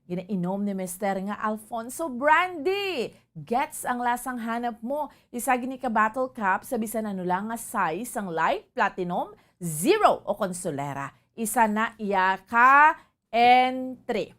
ginainom ni Mr. nga Alfonso Brandy. Gets ang lasang hanap mo. Isagi ni ka Battle Cup sa bisan ano lang nga size ang light, platinum, zero o consolera. Isa na iya ka entry.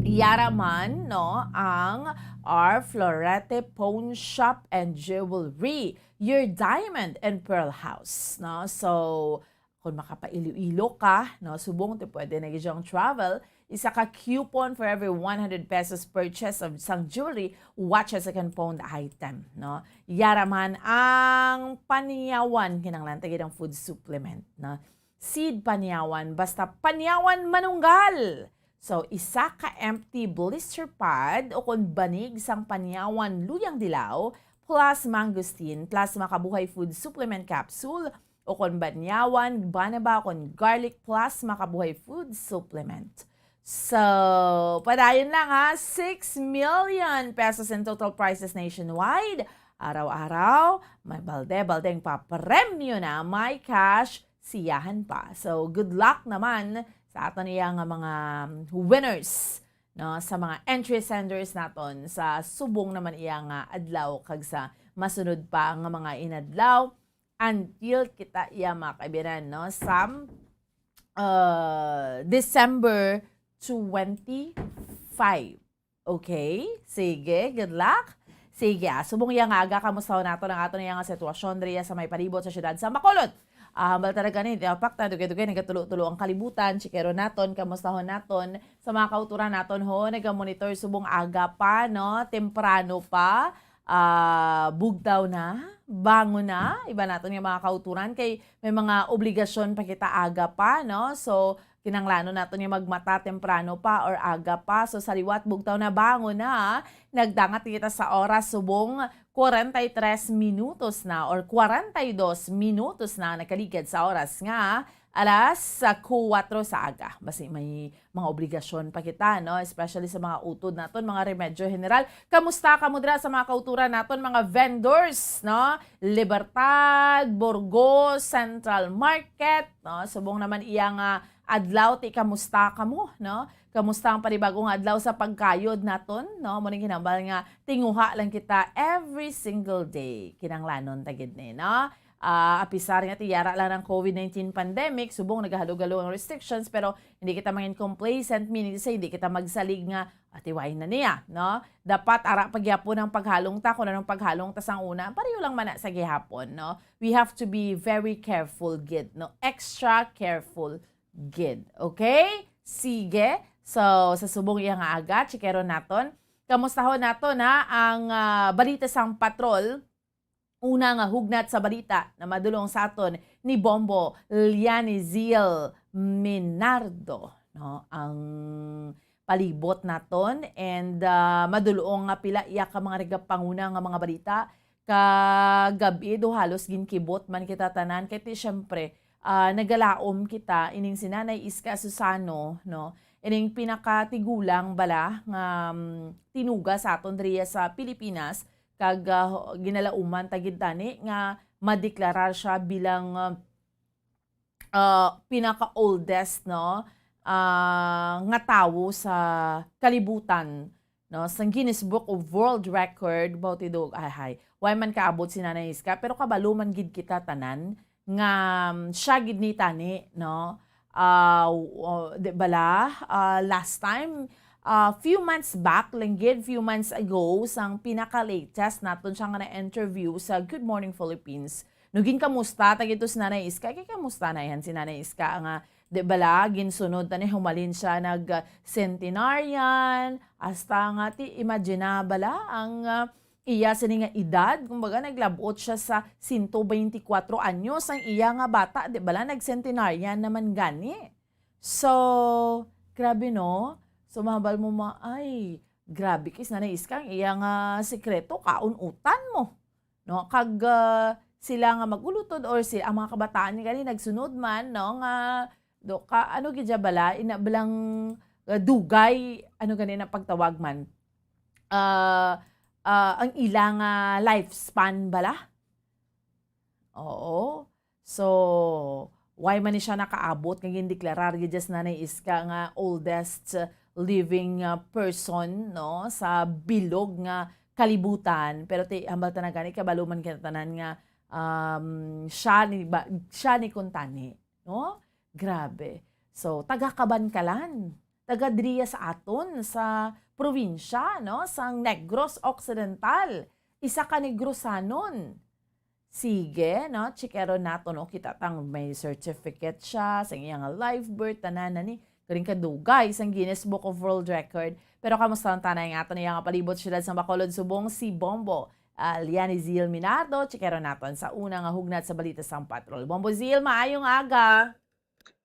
Yaraman, no, ang our Florete Pawn Shop and Jewelry, your diamond and pearl house, no? So, kung makapailo-ilo ka, no, subong te pwede na gyud travel, isa ka coupon for every 100 pesos purchase of sang jewelry, watches and pawned item, no? Yaraman ang paniyawan kinanglan tagid ang food supplement, no? Seed paniyawan, basta paniyawan manunggal. So, isa ka empty blister pad o kung banig sang panyawan luyang dilaw plus mangosteen plus makabuhay food supplement capsule o kung banyawan, banaba o kung garlic plus makabuhay food supplement. So, padayon lang ha, 6 million pesos in total prices nationwide. Araw-araw, may balde-baldeng papremyo na, may cash, siyahan pa. So, good luck naman sa aton iyang mga winners, no, sa mga entry senders naton sa subong naman iyang adlaw kag sa masunod pa nga mga inadlaw until kita iya makaibiran, no, sa December 25. Okay? Sige, good luck. Sige, subong iyang aga kamusta nato ang aton iyang sitwasyon diriya sa may palibot sa syudad sa Bacolod. Bal talaga ni pakta dugay-dugay nagatulo-tulo ang kalibutan, chikero naton, kamustahon naton sa mga kauturan naton ho, naga-monitor subong aga pa, no, temprano pa, bugtaw na, bango na, iba naton yung mga kauturan kay may mga obligasyon pa kita aga pa, no? So kinanglano naton yung magmata temprano pa or aga pa. So sariwat bugtaw na bango na, nagdangat kita sa oras subong 43 minutos na or 42 minutos na nakaligid sa oras nga alas 4 sa aga. Basta may mga obligasyon pa kita, no? Especially sa mga utod naton, mga remedyo general. Kamusta ka mo dira sa mga kauturan naton, mga vendors, no? Libertad, Burgos, Central Market, no? Subong naman iyang adlaw ti kamusta ka mo, no? Kamusta ang panibagong adlaw sa pagkayod naton, no? Mo ning hinambal nga tinguha lang kita every single day. Kinanglanon tagid ni, no? Apisar nga tiyara lang ng COVID-19 pandemic, subong nagahalo-galo ang restrictions pero hindi kita mangin complacent, meaning say hindi kita magsalig nga atiwain na niya, no? Dapat ara pagyapon ang paghalong ta kung anong paghalong ta sang una, pareho lang man sa gihapon, no? We have to be very careful, gid, no? Extra careful, gid. Okay? Sige. So, sa subong iya nga aga, chikero naton. Kamustahon naton ha, ang balita sang patrol. Una nga hugnat sa balita na madulong sa aton ni Bombo Lianizil Minardo, no? Ang palibot naton and madulong nga pila iya ka mga regapanguna nga mga balita kagabi do halos ginkibot man kita tanan kay ti syempre nagalaom kita ining sinanay Iska Susano, no? Ining pinakatigulang bala nga tinuga sa aton diriya sa Pilipinas kag ginalauman tagid tani nga madeklarar siya bilang pinaka-oldest, no, nga tawo sa kalibutan, no, sa Guinness Book of World Record about idog why man kaabot si Nanay Iska pero kabalo man gid kita tanan nga siya gid ni tani, no. Last time, few months back, few months ago, sang pinaka-latest naton siya nga na-interview sa Good Morning Philippines. Nugin kamusta, tagito si Nanay Iska, kaya kamusta na yan si Nanay Iska nga, ginsunod tani humalin siya nag-centenarian, hasta nga imagine bala ang iya sini nga edad, kumbaga naglabot siya sa 124 anyos ang iya nga bata, di bala nagcentenarian naman gani. So, grabe no? So, mahabal mo ay, grabe kis na naiskang iya nga sikreto, kaunutan mo. No? Kag sila nga magulutod or sila, ang mga kabataan ni gani nagsunod man, no? Nga, do, ano gidya bala, inabalang dugay, ano gani na pagtawag man. Ang ilang lifespan bala. Oo. So, why man ni siya nakaabot kang deklarar gidjas nanay iska nga oldest living person no sa bilog nga kalibutan, pero ambal ta gani kabaluman kinatanan nga siya ni kuntani, no? Grabe. So, taga-Kabankalan, taga-Dria sa aton sa probinsya, no? Sang Negros Occidental. Isa ka Negrosanon. Sige, no? Chikero nato, no? Kita tang may certificate siya, sa iyang live birth, tanan ni. Karing kadugay, sang Guinness Book of World Record. Pero kamusta ang tanay nga ato niya nga palibot sila sa Bacolod Subong, si Bombo. Liani Zil Minardo, chikero naton sa unang hugnat sa balita sang patrol. Bombo Zil, maayong aga.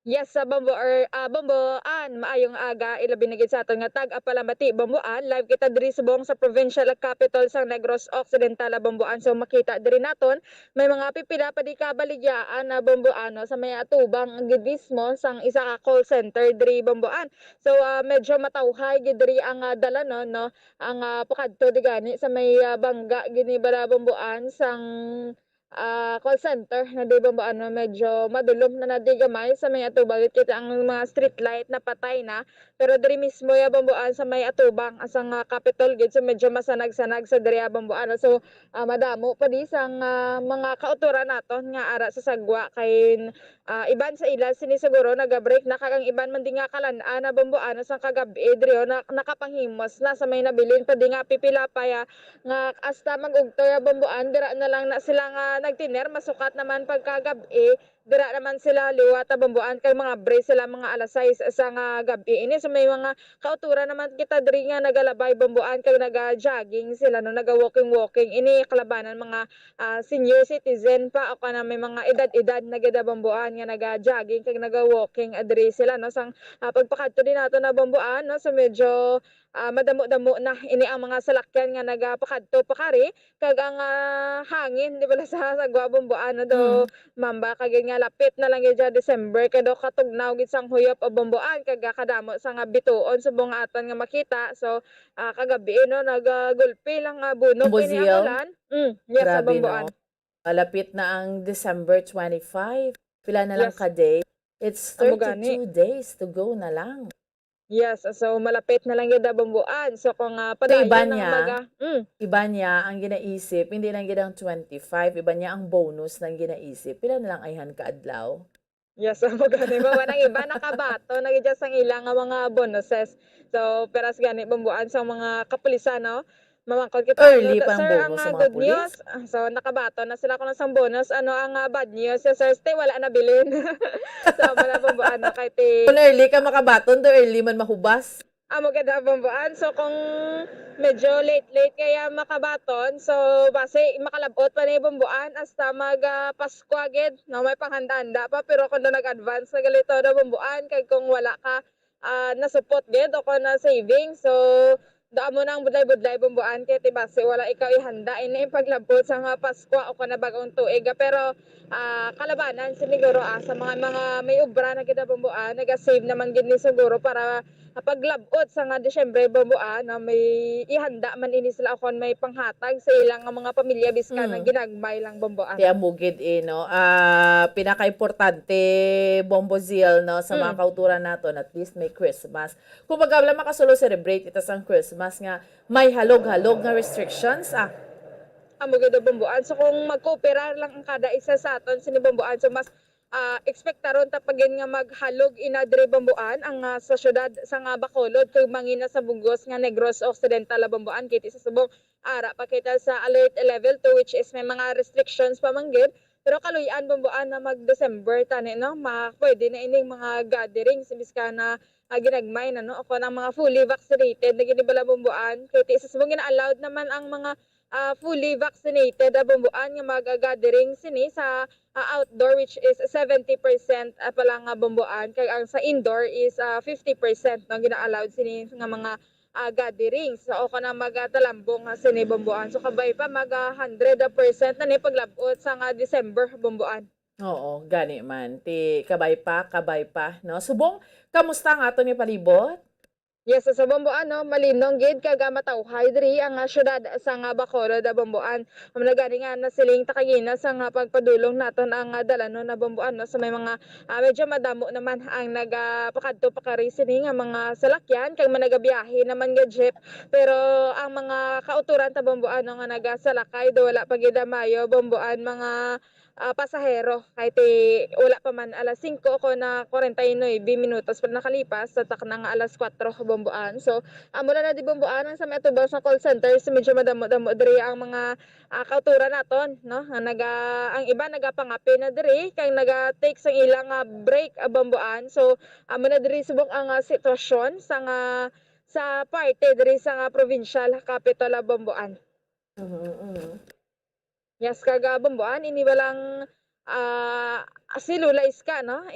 Yes, sa Bomboan, maayong aga, ilabi na gid sa aton nga tag-apalamati, Bomboan, live kita diri subong sa provincial capital sang Negros Occidental, Bomboan. So makita diri naton, may mga pipila pa di ka baligyaan na Bomboano sa may atubang gid mismo sang isa ka call center diri Bomboan. So medyo matawhay gid diri ang dala no, ang pakadto di gani sa may bangga gini bala Bomboan sang call center na di ba ano medyo madulom na nadigamay sa may atubang kita ang mga street light na patay na, pero diri mismo ya Bambuan sa may atubang asang capital gid, so medyo masanag-sanag sa diri Bambuan. So madamo pa di sang mga kauturan naton nga ara sa sagwa kay iban sa ilan sini siguro naga-break na kagang iban man di nga kalan-an na Bambuan sang kagabi diri na nakapanghimos na sa may nabilin pa di nga pipila pa ya nga hasta mag-ugto ya Bambuan dira na lang na sila nga nagtiner, masukat naman pagkagabi, dira naman sila liwat Bambuan kay mga break sila mga alas 6 sa nga gabi ini. So may mga kauturan naman kita diri nga nagalabay Bambuan kay naga-jogging sila no, naga-walking ini kalabanan mga senior citizen pa o kana may mga edad-edad na gid Bambuan nga naga-jogging kay naga-walking diri sila no sang pagpakadto din nato na Bambuan no. So medyo madamo-damo na ini ang mga salakyan nga nagapakadto pa kari kag ang hangin di bala sa sagwa Bambuan do mamba kag nga lapit na lang gid December kay do katugnaw gid sang huyop o Bambuan kag kadamo sa nga bituon subong aton nga makita. So kagabi no nagagulpi lang bunog ini ang ulan. Yes sa Bambuan. Malapit na ang December 25. Pila na lang ka day. It's 32 days to go na lang. Yes, so malapit na lang yun Bambuan. So kung padayon ng maga. Iba niya ang ginaisip, hindi lang gid ang 25, iba niya ang bonus ng ginaisip. Pila na lang ayhan ka adlaw? Yes, magani ba nang iba nakabato nagidya sang ilang mga bonuses. So peras gani Bambuan sa mga kapulisan no. Mamangkot kita early pang bonus sa mga good pulis. news. So nakabato na sila ko sang bonus. Ano ang bad news? Sa Thursday wala na bilin. So wala Bambuan no kay Kung early ka makabaton, to early man mahubas. Maganda Bambuan. So kung medyo late kaya makabaton, so base makalabot pa ni Bambuan hasta Pasko agad. No, may panghanda-handa pa pero kung nag-advance na galito na Bambuan kay kung wala ka na support gid o na savings. So daan mo nang budlay-budlay Bambuan kay tibase wala ikaw ihanda ini paglabot sa mga Pasko o kana bagong tuig. Pero kalabanan siguro sa mga may obra na gid Bambuan naga-save naman gid ni siguro para paglabot sa nga Disyembre Bambuan na may ihanda man ini sila kon may panghatag sa ilang mga pamilya biskan ng ginagmay lang Bambuan. Kaya mugid no. Pinaka-importante Bombozil no sa mga kauturan naton, at least may Christmas. Kung magabla makasulo celebrate ita sang Christmas nga may halog-halog nga restrictions Maganda Bambuan. So kung mag-cooperar lang ang kada isa sa aton sini Bambuan, so mas ekspektaron tapagin nga maghalog inadre Bambuan ang sa syudad sa nga Bacolod kay mangina sa bugos nga Negros Occidental Bambuan kiti sa subong ara pakita sa alert level 2 which is may mga restrictions pa manggid. Pero kaluyan Bambuan na mag-December tani no, pwede na ining mga gatherings imbis ka na ginagmay na no ako ng mga fully vaccinated na ginibala Bambuan kay sa subong gina-allowed naman ang mga fully vaccinated bumbuan nga mag-gathering sini sa outdoor, which is 70% pala nga bumbuan, kag ang sa indoor is 50% no gina-allowed sini nga mga gatherings. So ako na magatalambong sini bumbuan. So kabay pa mag 100% na ni paglabot sa nga December bumbuan. Oo, gani man. Kabay pa, no? Subong, kamusta ang ato ni palibot? Yes, sa Bambuan, no, malinong gid kag matawhay diri ang syudad sa nga Bacolod Bambuan. Nagani nga na siling takagina sa nga pagpadulong naton ang dalanon na Bambuan, no, sa may mga medyo madamo naman ang nagapakadto pakari sini nga mga salakyan kag managabiyahe naman nga jeep, pero ang mga kauturan ta Bambuan no, nga nagasalakay do wala pa gid mayo Bambuan mga pasahero kahit wala pa man alas 5 ko na 49 minutos pa nakalipas sa takna nga alas 4 Bambuan. So mula na di Bambuan sa may atubang sa call center so medyo madamo-damo diri ang mga kauturan naton, no, ang iba nagapangapi na diri kay naga-take sang ilang break Bambuan. So muna diri subok ang sitwasyon sa parte diri sa provincial capital Bambuan. Yes, kaga Bambuan, ini walang silula iska, no?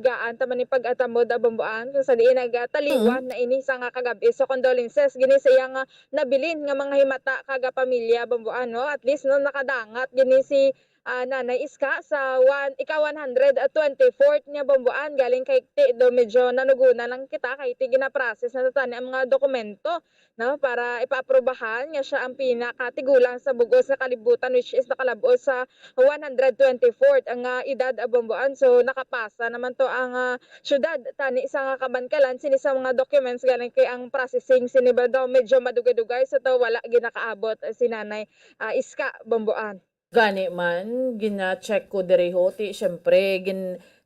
Gaan taman ni pag-atamod Bambuan kung sa diin nagataliwan na ini sa nga kagabi. So condolences gini sa iyang nabilin nga mga himata kaga pamilya Bambuan, no? At least no nakadangat gini si Nanay Iska sa 124th niya Bambuan galing kay do medyo nanuguna lang kita kay gina-process na tani ang mga dokumento, no, para ipaaprobahan nga siya ang pinakatigulang sa bugos na kalibutan, which is nakalabot sa 124th ang edad Bambuan. So nakapasa naman to ang syudad tani sa nga Kabankalan sini sa mga documents galing kay ang processing sini ba daw medyo madugay-dugay sa to wala ginakaabot si Nanay Iska Bambuan. Gani man, gina-check ko diri ho. Siyempre,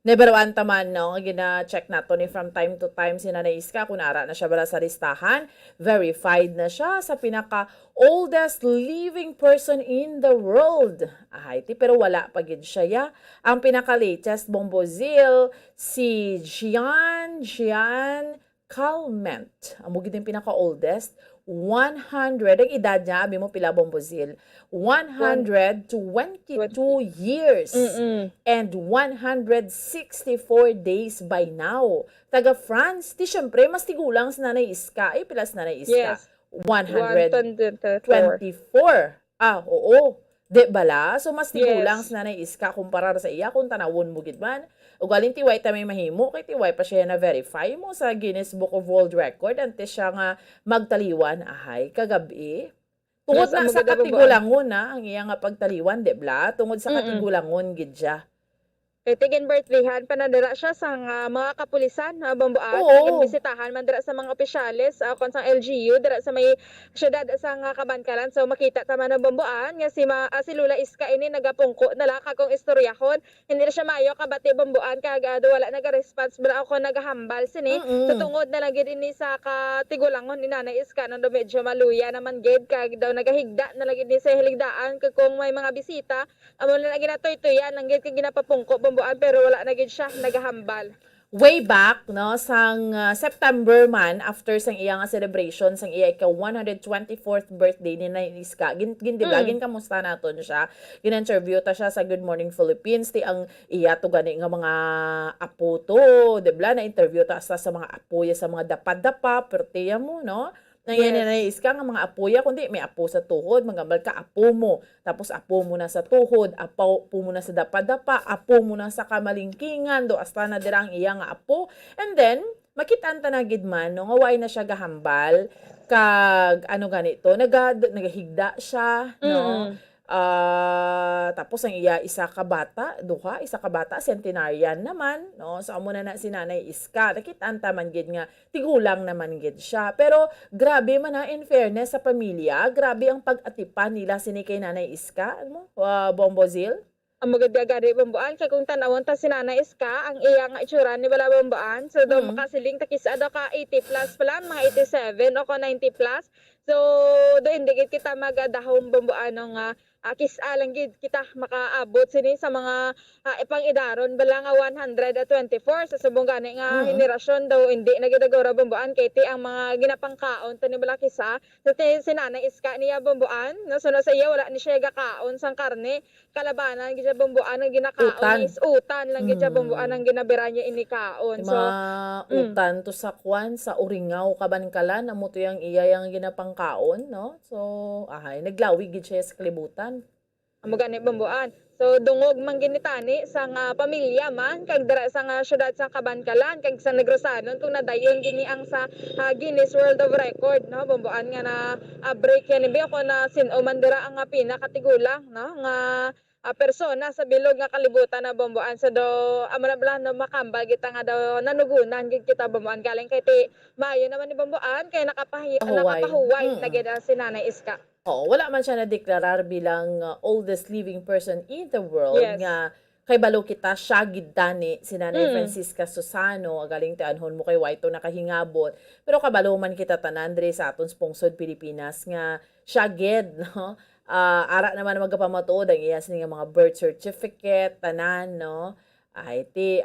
neberoan taman, no? Gina-check nato ni from time to time si Nanay Iska kung ara na siya bala sa listahan. Verified na siya sa pinaka-oldest living person in the world. Pero wala pa gid siya ya. Ang pinaka-latest bombozil, si Gian Calment. Ang mugid yung pinaka-oldest. 100, ang edad niya, abi mo pila bombozil, 122 years and 164 days by now. Taga France, syempre, mas tigulang sa Nanay Iska. Pilas Nanay Iska? Yes. 124. Oo. Di bala? So, mas tigulang sa Nanay Iska kumpara sa iya kung tanawon mo gid man. O galing tiway ta may mahimo, kay tiway pa siya na-verify mo sa Guinness Book of World Record antes siya nga magtaliwan kagabi. Tungod na sa katigulangon ang iya nga pagtaliwan, di bla? Tungod sa katigulangon gid siya. Tigin birthdayhan panadara siya sa mga kapulisan Bambuan. Bisitahan man dira sa mga opisyales kon sa LGU dira sa may syudad sa Kabankalan. So makita ta man Bambuan nga si Lula Iska ini nagapungko na la kagong istoryahon. Hindi na siya mayo kabati Bambuan kag wala naga-response bala ako nagahambal sini. So tungod na lang gid ini sa katigulangon ni Nanay Iska no medyo maluya naman gid kag daw nagahigda na lang gid ni sa hiligdaan kung may mga bisita amo na ginatoy-toyan lang gid kag ginapapungko Bambuan, pero wala na gid siya nagahambal. Way back, no, sang September man, after sang iya nga celebration, sang iya ika 124th birthday ni Nanay Iska, gindibagin kamusta naton siya. Gin-interview ta siya sa Good Morning Philippines, ang iya to gani nga mga apo to, dibla na interview ta sa mga apoya sa mga dapa-dapa, pero tiya mo, no? Nangyari na Iska nga mga apoya, kundi may apo sa tuhod, magambal ka apo mo, tapos apo mo na sa tuhod, apo mo na sa dapa-dapa, apo mo na sa kamalingkingan, do hasta na dirang iya nga apo. And then, makitaan ta na gid man, no, nga way na siya gahambal, kag ano ganito, nagahigda siya, no? Tapos ang iya isa ka bata, centenarian naman, no? So amo na si Nanay Iska. Nakitaan ta man gid nga tigulang naman gid siya. Pero grabe man in fairness sa pamilya, grabe ang pag-atipan nila sini kay Nanay Iska, ano? Bombozil. Ang magagari Bambuan kay kung tanawon ta si Nanay Iska ang iya nga itsura ni bala Bambuan. So do makasiling takisa do ka 80 plus pala, mga 87 o ko 90 plus. So do indikit kita magadahom Bambuan nga kisa lang gid kita makaabot sini sa mga ipang idaron bala nga 124 sa subong gani nga henerasyon daw hindi nagidagora bambuan kay ti ang mga ginapangkaon tani bala kisa sa sinanay iska niya bambuan no suno sa iya wala ni siya gakaon sang karne kalabanan gid siya bambuan ang ginakaon is utan lang gid siya bambuan ang ginabira niya inikaon so utan to sa kwan sa Uringaw Kabankalan amo to yang iya yang ginapangkaon no so naglawi gid siya sa kalibutan amo gani bambuan so dungog man ginitani sang pamilya man kag dira sa syudad sa Kabankalan kag sa Negrosanon kung nadayon gini ang sa Guinness World of Record no bambuan nga na break yan bi ako na sinuman dira ang pinakatigulang no nga persona sa bilog nga kalibutan na bambuan sa do amo na bala no makambal kita nga daw nanugunan gid kita bambuan galing kay ti mayo naman ni bambuan kay nakapahuway na gid si Nanay Iska. Wala man siya na-deklarar bilang oldest living person in the world nga kay balo kita siya gid dani si Nanay Francisca Susano galing ti anhon mo kay Waito nakahingabot pero kabalo man kita tanan diri sa aton sponsod Pilipinas nga siya gid no ara naman magapamatuod ang iyas nga mga birth certificate tanan no ay ti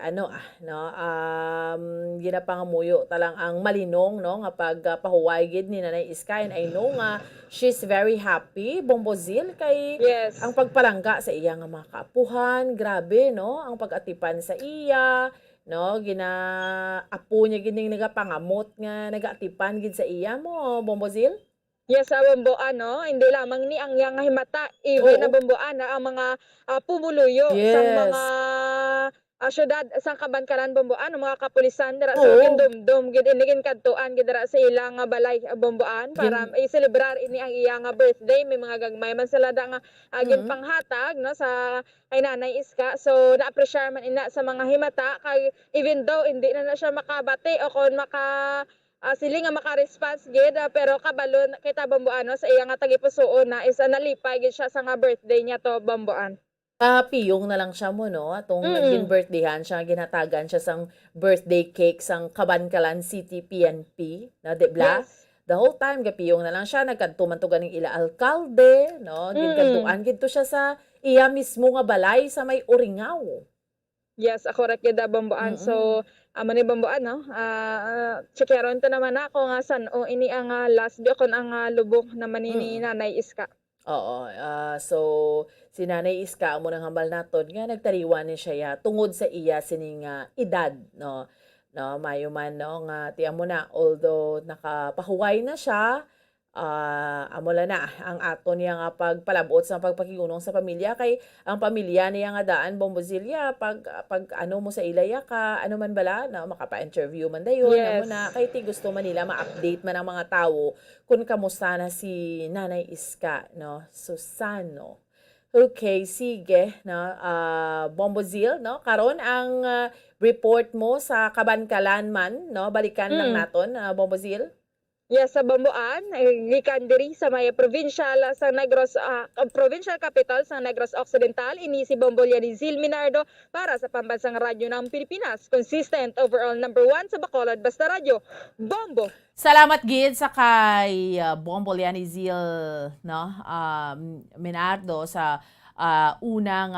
ginapangamuyo talang ang malinong no nga pagpahuway gid ni Nanay Iska and I know nga she's very happy Bombozil kay ang pagpalangga sa iya nga mga kaapuhan grabe no ang pag-atipan sa iya no apo niya gining nagapangamot nga nagaatipan gid sa iya mo Bombozil. Yes, bambuan no, hindi lamang ni ang yang himata, even na bambuan ang mga pumuluyo sa mga syudad sa Kabankalan bambuan, ang mga kapulisan dira sa gindumdum gid inigin kadtuan gid dira sa ilang balay bambuan para i-celebrar ini ang iyang birthday may mga gagmay man sila da nga ginpanghatag no sa kay Nanay Iska so na-appreciate man ina sa mga himata kay even though hindi na siya makabati o kon sili nga maka-response gid pero kabalo kita bambuan sa iya nga tagipusoon na isa nalipay gid siya sa nga birthday niya to bambuan. Piyong na lang siya mo no atong naging birthdayhan siya ginatagan siya sang birthday cake sang Kabankalan City PNP na debla. The whole time gapiyong na lang siya nagkadto man to ganing ila alkalde no ginkantuan gid to siya sa iya mismo nga balay sa may Uringaw. Yes, ako ra gid bambuan so amo ni bambuan no checkeron to naman ako nga san ini ang last day kon ang lubong naman ni Nanay Iska. So si Nanay Iska amo nang hambal naton nga nagtariwan ni siya tungod sa iya sining edad no mayo man no nga tiyan mo na although nakapahuway na siya amula na ang aton niya nga pagpalabot sa pagpakigunong sa pamilya kay ang pamilya niya nga daan Bombozilla pag ano mo sa ilaya ka ano man bala na makapa-interview man dayon na kay ti gusto man nila ma-update man ang mga tao kung kamusta na si Nanay Iska no Susano. Okay, sige no Bombozil no karon ang report mo sa Kabankalan man no balikan lang naton Bombozil. Yes, sa bambuan, gikan diri sa may provincial sa Negros provincial capital sa Negros Occidental ini si Bombolyan Zil Minardo para sa Pambansang Radyo ng Pilipinas. Consistent overall number 1 sa Bacolod Basta Radio. Bombo. Salamat gid sa kay Bombolyan Zil no Minardo sa unang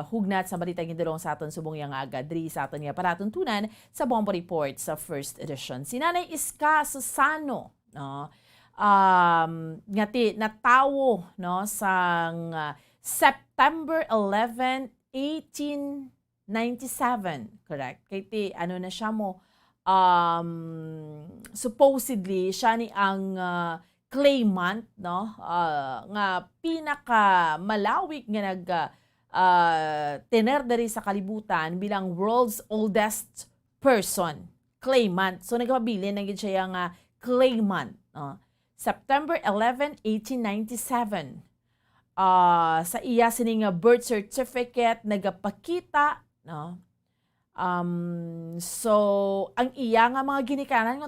hugnat sa balitang gindulong sa aton subong yang agad diri sa aton nga paratuntunan sa Bombo Report sa first edition. Si Nanay Iska Susano no ngati natawo no sang September 11, 1897, correct? Kay ti ano na siya mo supposedly siya ni ang claimant no nga pinaka malawig nga tener diri sa kalibutan bilang world's oldest person claimant so nagpabilin na gid siya nga claimant September 11, 1897 sa iya sining birth certificate nagapakita no so ang iya nga mga ginikanan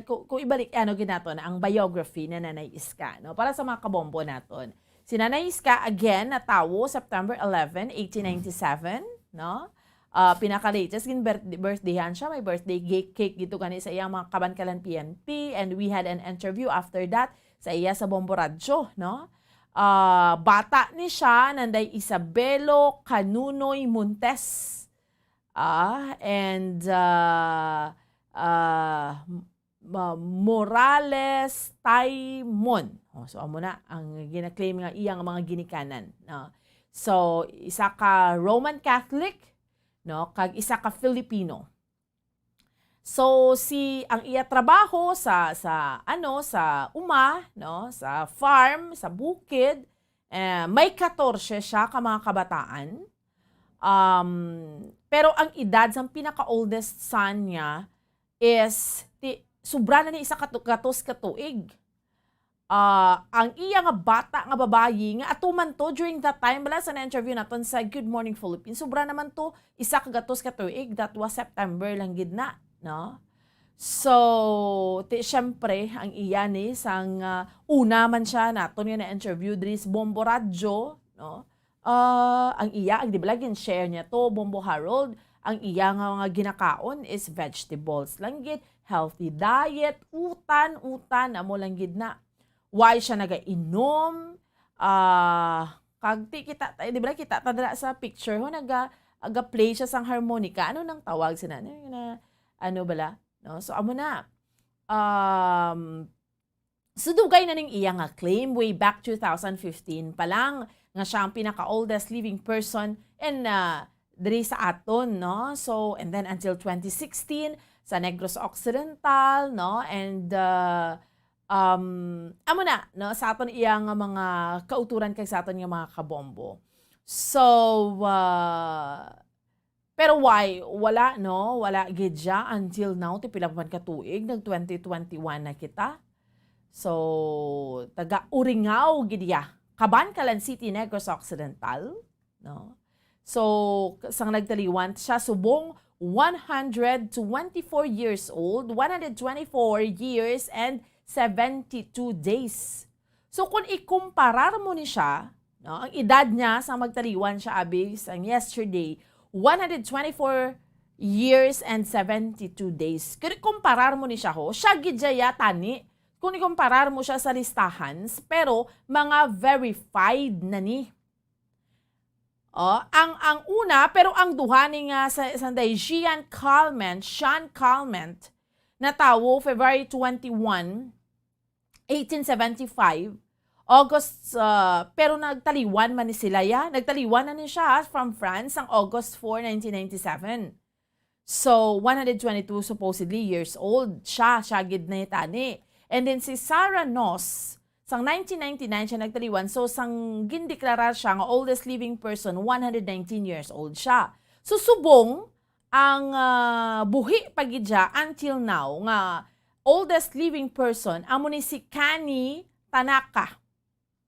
kung ibalik ginaton ang biography na Nanay Iska no para sa mga kabombo naton. Si Nanay Iska again natawo September 11, 1897 no. Pinaka-latest gin birthdayhan siya, may birthday cake dito kani sa iyang mga Kabankalan PNP and we had an interview after that sa iya sa Bombo Radyo no. bata ni siya, nanday Isabelo Canunoy Montes. And Morales Taimon. So, amo na ang gina-claim nga iyang mga ginikanan. So, isa ka Roman Catholic, no, kag isa ka Filipino. So, ang iya trabaho sa uma, no, sa farm, sa bukid, may 14 siya ka mga kabataan. Pero ang edad sa pinaka-oldest son niya is sobra na ni isa katos katuig. Ang iya nga bata nga babayi nga atuman to during that time bala sa na-interview naton sa Good Morning Philippines, sobra naman to isa kagatos katuig, that was September lang gid na, no? So, syempre ang iya ni sang una man siya naton nga na-interview diri sa Bombo Radyo, no? Ang iya, ang dibalagin share niya to, Bombo Harold, ang iya nga mga ginakaon is vegetables langgit, healthy diet, utan, amo langgit na. Why siya nagainom, kagti kita, dibalag kita tadra sa picture ho, naga-play siya sang harmonica, ano nang tawag sila, ano bala, no? So, amo na. Sudugay na ning iya nga claim way back 2015 pa lang, nga siya ang pinaka-oldest living person and diri sa aton, no? So, and then until 2016 sa Negros Occidental, no? And amo na, no? Sa aton iyang mga kauturan kay sa aton nga mga kabombo. So, pero why? Wala, no? Wala gid siya until now, pila pa man ka tuig, nag 2021 na kita. So, taga Uringaw gid ya. Cabancalan City, Negros Occidental, no? So, sang nagtaliwan siya subong 124 years old, 124 years and 72 days. So, kung ikumparar mo ni siya, no, ang edad niya sa magtaliwan siya abis ang yesterday, 124 years and 72 days. Kung ikumparar mo ni siya ho, siya gidjaya tani. Kung ikumparar mo siya sa listahan, pero mga verified na ni. Ang una, pero ang duha ni nga sa Sean Calment, na tawo February 21, 1875, August, pero nagtaliwan man ni sila ya. Nagtaliwan na ni siya from France ang August 4, 1997. So, 122 supposedly years old siya gid na itani. And then si Sarah Noss, sang 1999 siya nagtaliwan. So, sang gindeklarar siya nga oldest living person, 119 years old siya. So, subong ang buhi pagidya until now nga oldest living person, amo ni si Kani Tanaka.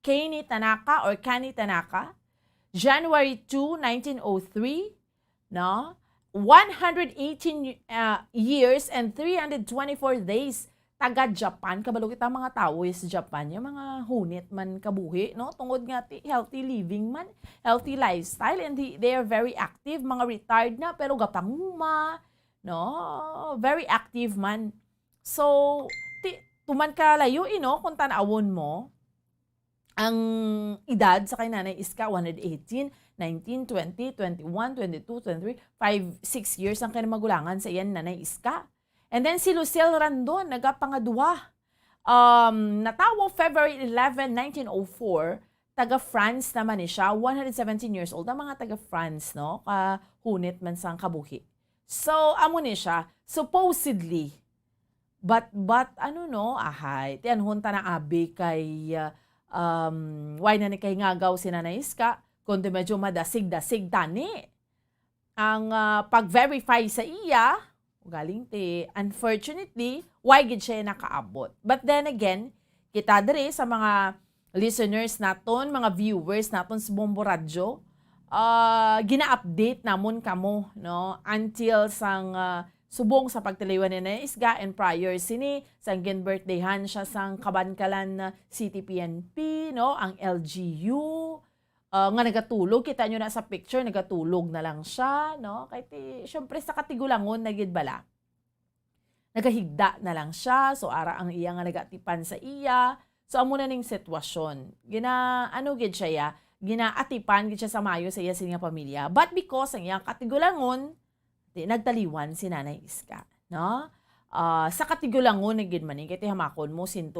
Kani Tanaka, January 2, 1903, no? 118 years and 324 days. Taga Japan, kabalo kita mga tao sa Japan, yung mga hunit man kabuhi, no? Tungod nga healthy living man, healthy lifestyle, and they are very active, mga retired na, pero gapanguma, no? Very active man. So, tuman ka layo, kung tanawon mo, ang edad sa kay Nanay Iska, 118, 19, 20, 21, 22, 23, 5, 6 years ang kanyang magulangan sa iyan Nanay Iska. And then si Lucille Randon, nagapangaduwa. Natawo February 11, 1904, taga-France naman siya, 117 years old. Ang mga taga-France, no? Kahunit man sang kabuhi. So, amo ni siya, supposedly, but ano no, tiyan hunta na abi kay, why na ni kay ngagaw si Nanay Iska, kundi medyo madasig-dasig tani. Ang pag-verify sa iya, galing unfortunately, why gid siya nakaabot. But then again, kita diri sa mga listeners naton, mga viewers naton sa Bombo Radyo, gina-update namon kamo, no? Until sang subong sa pagtiliwan ni Nanay Iska and prior sini, sang gin-birthdayhan siya sang Cabancalan City PNP, no? Ang LGU, nga nagatulog, kita nyo na sa picture, nagatulog na lang siya, no? Kahit syempre sa katigulangon, nagid bala. Nagahigda na lang siya, so ara ang iya nga nagatipan sa iya. So amo na ning sitwasyon. Gid siya ginaatipan gid siya sa mayo sa iya sining pamilya. But because ang iyang katigulangon, nagtaliwan si Nanay Iska, no? Sa katigulangon gid man kay hamakon mo 124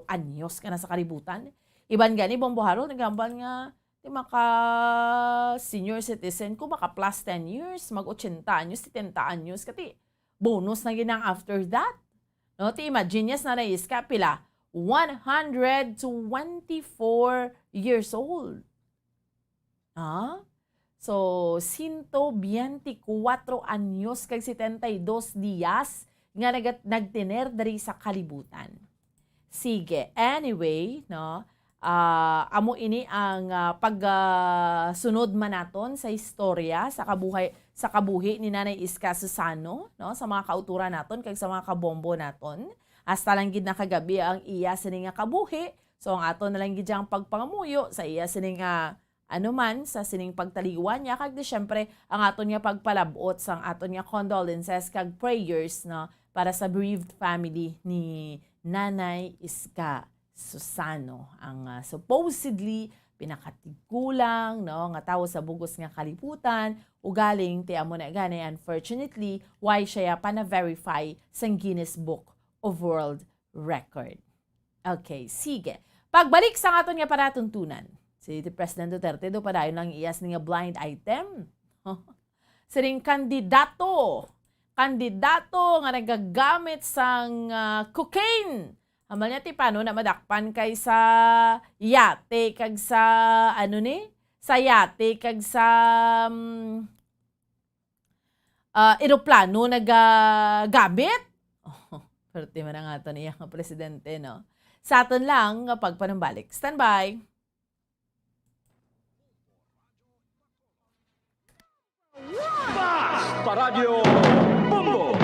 anyos ka na sa kalibutan. Iban gani Bombo Harold nagambal nga maka senior citizen ko maka plus 10 years, mag 80 anyos, 70 anyos kati bonus na ginang after that. No, ti imagine yes Nanay Iska pila 124 years old. So, 124 anyos kag 72 días nga nagtiner dari sa kalibutan. Sige, anyway, no, amo ini ang pagsunod man naton sa istorya sa kabuhi ni Nanay Iska Susano, no, sa mga kauturan naton kag sa mga kabombo naton. Hasta lang gid nakagabi ang iya sining nga kabuhi. So ang aton na lang gid ang pagpangamuyo sa iya sining man sa sining pagtaliwan niya kag di syempre ang aton nga pagpalabot sang aton nga condolences kag prayers no para sa bereaved family ni Nanay Iska Susano ang supposedly pinakatigulang no nga tawo sa bugos nga kalibutan ugaling ti amo na gani unfortunately why siya pa na verify sa Guinness Book of World Record. Okay, sige. Pagbalik sa aton nga paratuntunan, si President Duterte do padayon lang iyas nga blind item. Siring kandidato nga nagagamit sang cocaine. Amal niya ti paano na madakpan kay sa yate kag sa sa yate kag sa eroplano nagagamit. Perti man ang aton iya nga presidente, no? Sa aton lang pagpanumbalik. Stand by. Paradyo Bombo!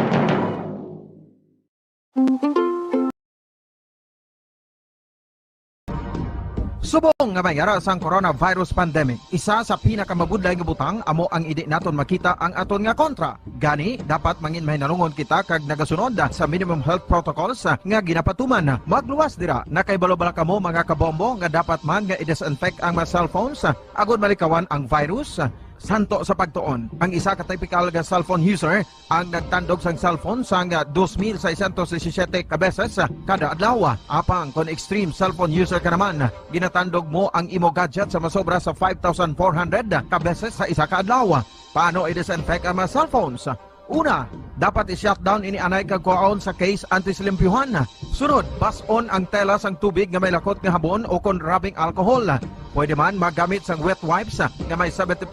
Subong nga mayara sang coronavirus pandemic, isa sa pinakamabudlay nga butang amo ang idi naton makita ang aton nga kontra. Gani dapat mangin mahinalungon kita kag nagasunod sa minimum health protocols nga ginapatuman. Magluwas dira na kay balo-bala kamo mga kabombo nga dapat man nga i-disinfect ang mga cellphones agud malikawan ang virus. Santo sa pagtuon, ang isa ka typical nga cellphone user ang nagtandog sang cellphone sang 2,617 ka beses kada adlaw. Apang kon extreme cellphone user ka naman, ginatandog mo ang imo gadget sa masobra sa 5,400 ka beses sa isa ka adlaw. Paano i-disinfect ang mga cellphones? Una, dapat i-shutdown ini anay kag kuhaon sa case anti-slimpyuhan. Sunod, bason ang tela sang tubig nga may lakot nga habon o kon rubbing alcohol. Pwede man magamit sang wet wipes nga may 70%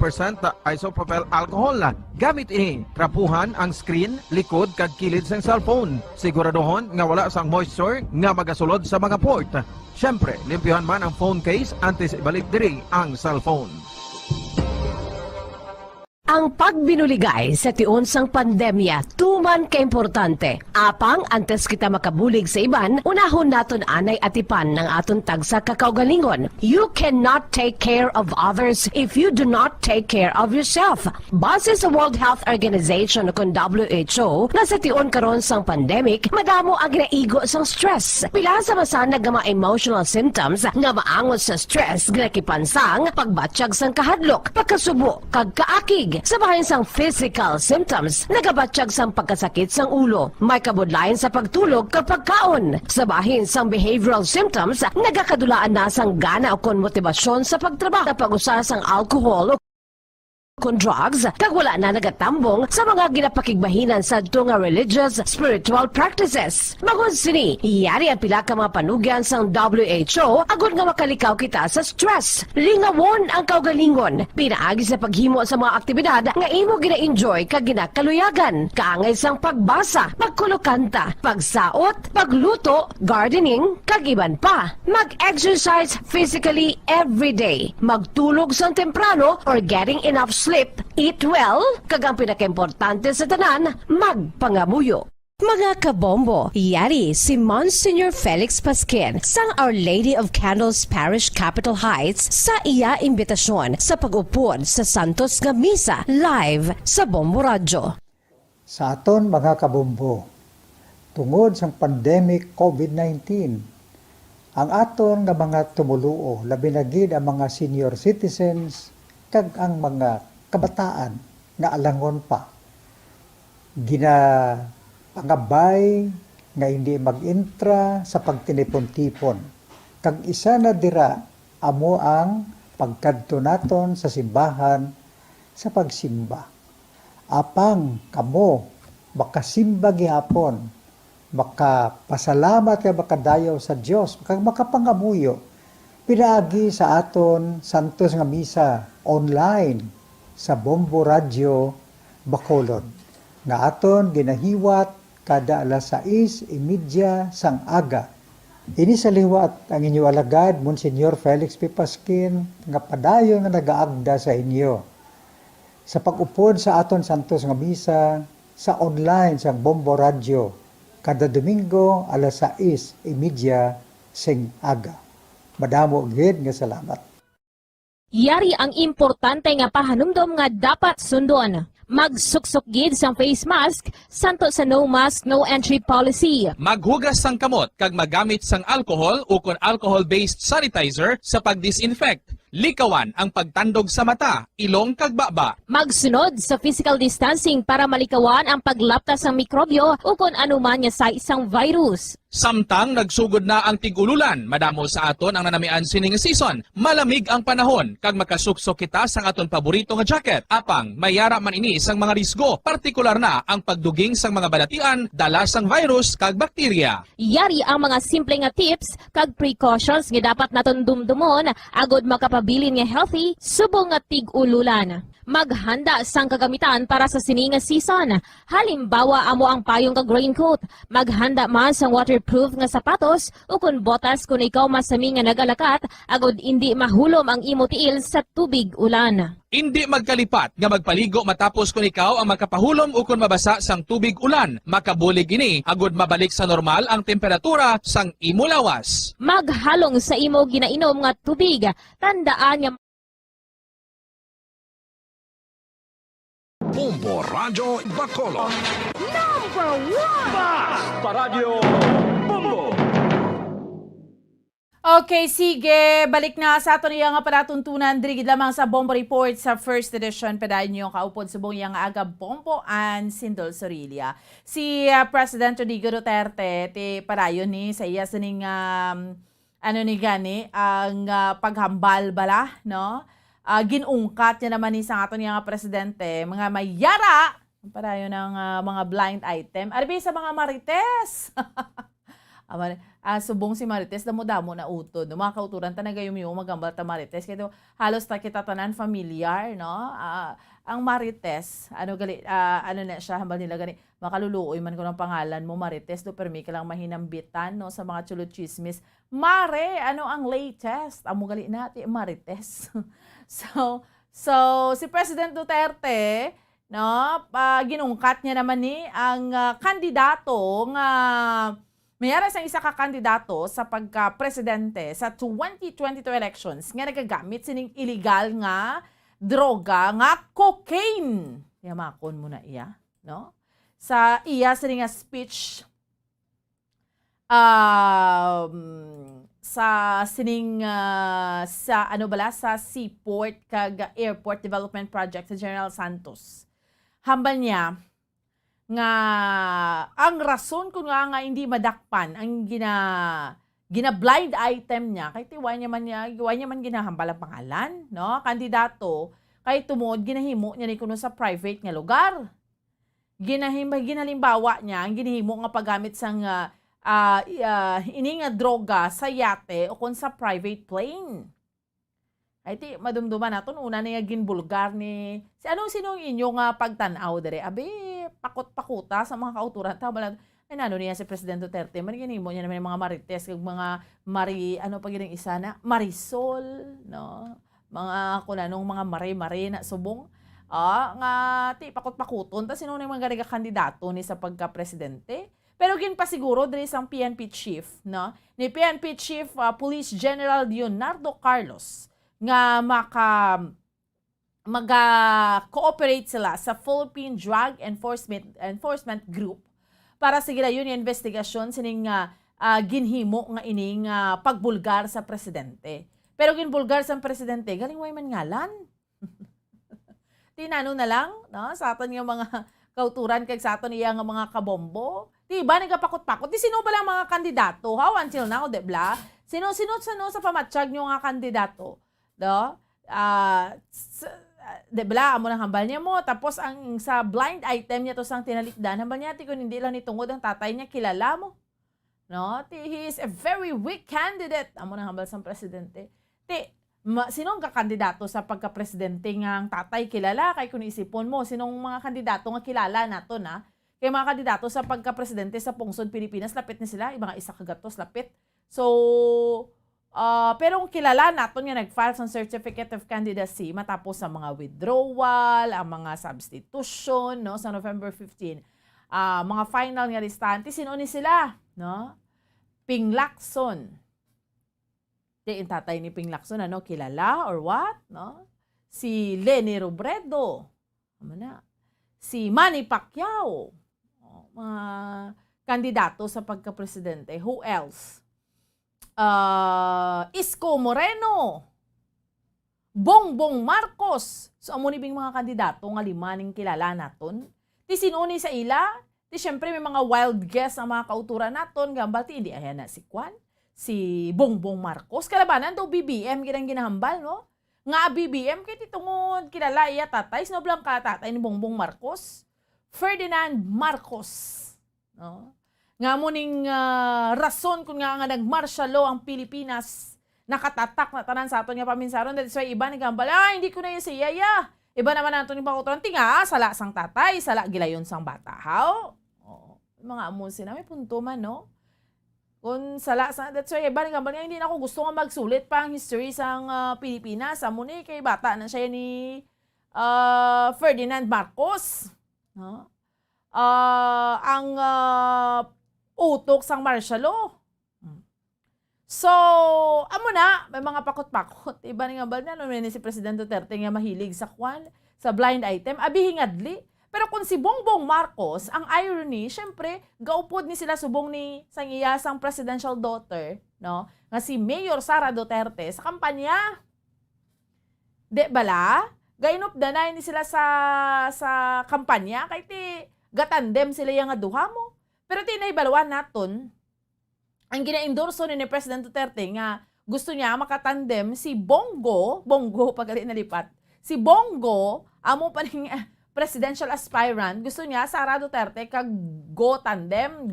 isopropyl alcohol. Gamit ini, trapuhan ang screen, likod kag kilid sang cellphone. Siguraduhon nga wala sang moisture nga magasulod sa mga port. Syempre, limpyuhan man ang phone case antes ibalik diri ang cellphone. Ang pagbinuligay sa tiun sang pandemya, tuman ka importante. Apang antes kita makabulig sa iban, unahon naton anay atipan ng aton tagsa kakaugalingon. You cannot take care of others if you do not take care of yourself. Base sa World Health Organization o WHO, na sa tiun karon sang pandemic, madamo ang ginaigo sang stress. Pila sa masanag nga mga emotional symptoms nga maangot sa stress ginakipansang pagbatsyag sang kahadlok, pagkasubo, kag kaakig. Sa bahin sang physical symptoms, nagabatsyag sang pagkasakit sang ulo, may kabudlayan sa pagtulog kapag kaon. Sa bahin sang behavioral symptoms, nagakadulaan na sang gana o kon motibasyon sa pagtrabaho, sa pag-usa sang alcohol o kon drugs, kag wala na nagatambong sa mga ginapakigbahinan sa nga religious, spiritual practices. Magun sini, iyari ang pila ka mga panugyan sang WHO agud nga makalikaw kita sa stress. Lingawon ang kaugalingon, pinaagi sa paghimo sa mga aktibidad nga imo gina-enjoy kag ginakaluyagan. Kaangay sang pagbasa, pagkulokanta, pagsaot, pagluto, gardening, kag iban pa. Mag-exercise physically every day. Magtulog sang temprano or getting enough sleep, eat well, kag ang pinakaimportante sa tanan, magpangamuyo. Mga kabombo, yari si Monsignor Felix Pasquin sang Our Lady of Candles Parish Capitol Heights sa iya imbitasyon sa pag-upod sa Santos nga Misa live sa Bombo Radyo. Sa aton mga kabombo, tungod sa pandemic COVID-19, ang aton nga mga tumuluo, labi na gid ang mga senior citizens kag ang mga kabataan nga alangon pa pangabay nga hindi mag-intra sa pagtinipon-tipon. Kag isa na dira amo ang pagkadto naton sa simbahan sa pagsimba. Apang kamo makasimba gihapon, makapasalamat kay makadayaw sa Dios, kag makapangamuyo pinaagi sa aton santos nga misa online sa Bombo Radio Bacolod nga aton ginahiwat kada alas 6:30 sang aga. Ini sa liwat ang inyo alagad, Monsignor Felix P. Pasquin, nga padayon nga nagaagda sa inyo. Sa pag-upod sa aton santos nga misa sa online sang Bombo Radio, kada Domingo alas 6:30 sing aga. Madamo gid nga salamat. Yari ang importante nga pahanumdom nga dapat sundon. Magsuksok gid sang face mask, santo sa no mask, no entry policy. Maghugas sang kamot kag magamit sang alcohol o kon alcohol-based sanitizer sa pag-disinfect. Likawan ang pagtandog sa mata, ilong kag baba. Magsunod sa physical distancing para malikawan ang paglaptas ng mikrobyo o kung anuman niya sa isang virus. Samtang nagsugod na ang tig-ululan, madamo sa aton ang nanamian sining season. Malamig ang panahon kag makasuksok kita sang aton paborito nga jacket. Apang mayara man ini sang mga risgo, partikular na ang pagduging sang mga balatian, dala sang virus kag bakterya. Yari ang mga simple nga tips kag precautions nga dapat naton dumdumon agod makapabilin nga healthy subong nga tig-ululan. Maghanda sang kagamitan para sa sini nga season. Halimbawa amo ang payong kag raincoat. Maghanda man sang waterproof nga sapatos o kun botas kung ikaw masami nga nagalakat agod hindi mahulom ang imo tiil sa tubig ulan. Hindi magkalipat nga magpaligo matapos kung ikaw ang makapahulom o kung mabasa sang tubig ulan. Makabulig ini agod mabalik sa normal ang temperatura sang imo lawas. Maghalong sa imo ginainom nga tubig. Tandaan nga Bombo Radio Bacolod. Number 1! Paradyo Bombo! Okay, sige. Balik na sa ato niya nga palatuntunan. Dirigid lamang sa Bombo Report sa first edition. Padayon niyo kaupod subong yang aga Bombo and Sindol Sorilia. Si President Rodrigo Duterte, padayon ni sa iya sining ano ni gani, ang paghambal bala, no? Ginungkat niya naman ni sa ato niya nga presidente, mga mayara, para yun ng mga blind item. Arbi sa mga marites. Subong si marites, damo-damo na utod. No? Mga kauturan, talaga yung magambal ta marites. Kaya halos ta kita tanan familiar, no? Ang marites, ano na siya, hambal nila gani, makaluluoy man ko ng pangalan mo, marites, do permi ka lang mahinambitan, no? Sa mga chulot chismis. Mare, ano ang latest? Amo gali natin, marites. So si President Duterte, no, ginungkat niya naman ni ang kandidato nga mayara sang isa ka kandidato sa pagka-presidente sa 2022 elections nga nagagamit sining illegal nga droga nga cocaine. Yamakon mo na iya, no? Sa iya sining nga speech sa sining sa sa Seaport kag Airport Development Project sa General Santos. Hambal niya nga ang rason kung nga hindi madakpan ang gina blind item niya kay tiway niya man ginahambal ang pangalan, no? Kandidato kay tumuod ginahimo niya ni kuno sa private nga lugar. Ginalimbawa niya ang ginahimo nga paggamit sang ini nga droga sa yate o kung sa private plane. Ay ti madumduman naton una niya ginbulgar ni sinong inyo nga pagtan-aw dere. Abi pakot-pakuta sa mga kauturan ta bala ay nano niya si President Duterte man ginimo niya naman mga marites kag mga isa na Marisol, no? Mga kunanong mga mare-mare na subong. Nga ti pakot-pakuton ta sino ni mga kandidato ni sa pagka-presidente. Pero ginpasiguro diri sang PNP chief, no? Ni PNP Chief Police General Leonardo Carlos nga mag-cooperate sila sa Philippine Drug Enforcement Group para sa yun yung investigasyon sining ginhimo nga ining pagbulgar sa presidente. Pero ginbulgar sa presidente, galing way man ngalan. Tinano na lang, no? Sa aton yung mga kauturan kay sa aton iya nga mga kabombo. Diba, nagapakot-pakot. Di sino ba lang mga kandidato? How until now, debla? Sino sa pamatsyag nyo nga kandidato? Do? Debla, amo nang hambal niya mo. Tapos, ang sa blind item niya to sang tinalikdan, hambal niya, kung hindi lang nitungod ang tatay niya, kilala mo. No? He is a very weak candidate. Amo nang hambal sang presidente. Sinong kakandidato sa pagka-presidente nga ang tatay kilala? Kay kung isipon mo, sinong mga kandidato nga kilala nato na? Kay mga kandidato sa pagka-presidente sa pungsod Pilipinas, lapit ni sila, mga isa kagatos, lapit. So, pero kilala nato nga nag-file sa Certificate of Candidacy matapos sa mga withdrawal, ang mga substitution, no, sa November 15. Mga final nga listahan, sino ni sila? No? Ping Lacson. Yung tatay ni Ping Lacson, ano, kilala or what? No? Si Leni Robredo. Ano na? Si Manny Pacquiao. Mga kandidato sa pagka-presidente. Who else? Isko Moreno. Bongbong Marcos. So, amo ni bing mga kandidato nga limaning kilala naton. Ti sinuni sa ila. Ti syempre may mga wild guess ang mga kauturan naton. Gambal ti hindi ayan na si Kwan. Si Bongbong Marcos. Kalabanan daw BBM ginang ginahambal, no? Nga BBM kay titungod kilala iya tatay. Sino blang ka tatay ni Bongbong Marcos? Ferdinand Marcos. No? Nga mo ning rason kung nga nagmartial law ang Pilipinas, nakatatak na tanan sa aton nga paminsaron. That's why iba nagambal, hindi ko na yun si Yaya. Iba naman nato ni pakuturan, tinga, sala sang tatay, sala gilayon sang bata. How? Mga amon sila, may punto man, no? Kung sala sang, that's why iba nagambal nga, hindi na ako gusto nga magsulit pa ang history sang Pilipinas. Amo ni kay bata na siya ni Ferdinand Marcos. No? Ang utok sang martial law. So, amo na, may mga pakot-pakot. Iba nga ba na, si President Duterte nga mahilig sa kwan, sa blind item, abihingadli. Pero kung si Bongbong Marcos, ang irony, syempre, gaupod ni sila subong ni sang iya sang presidential daughter, no? Nga si Mayor Sara Duterte sa kampanya. De bala? Gainop danay ni sila sa kampanya kay ti gatandem sila yung duha mo. Pero tinaybalwan naton ang gina-endorso ni President Duterte nga gusto niya makatandem si Bongo pagalit na lipat. Si Bongo, amo pa ning presidential aspirant, gusto niya Sara Duterte kag go tandem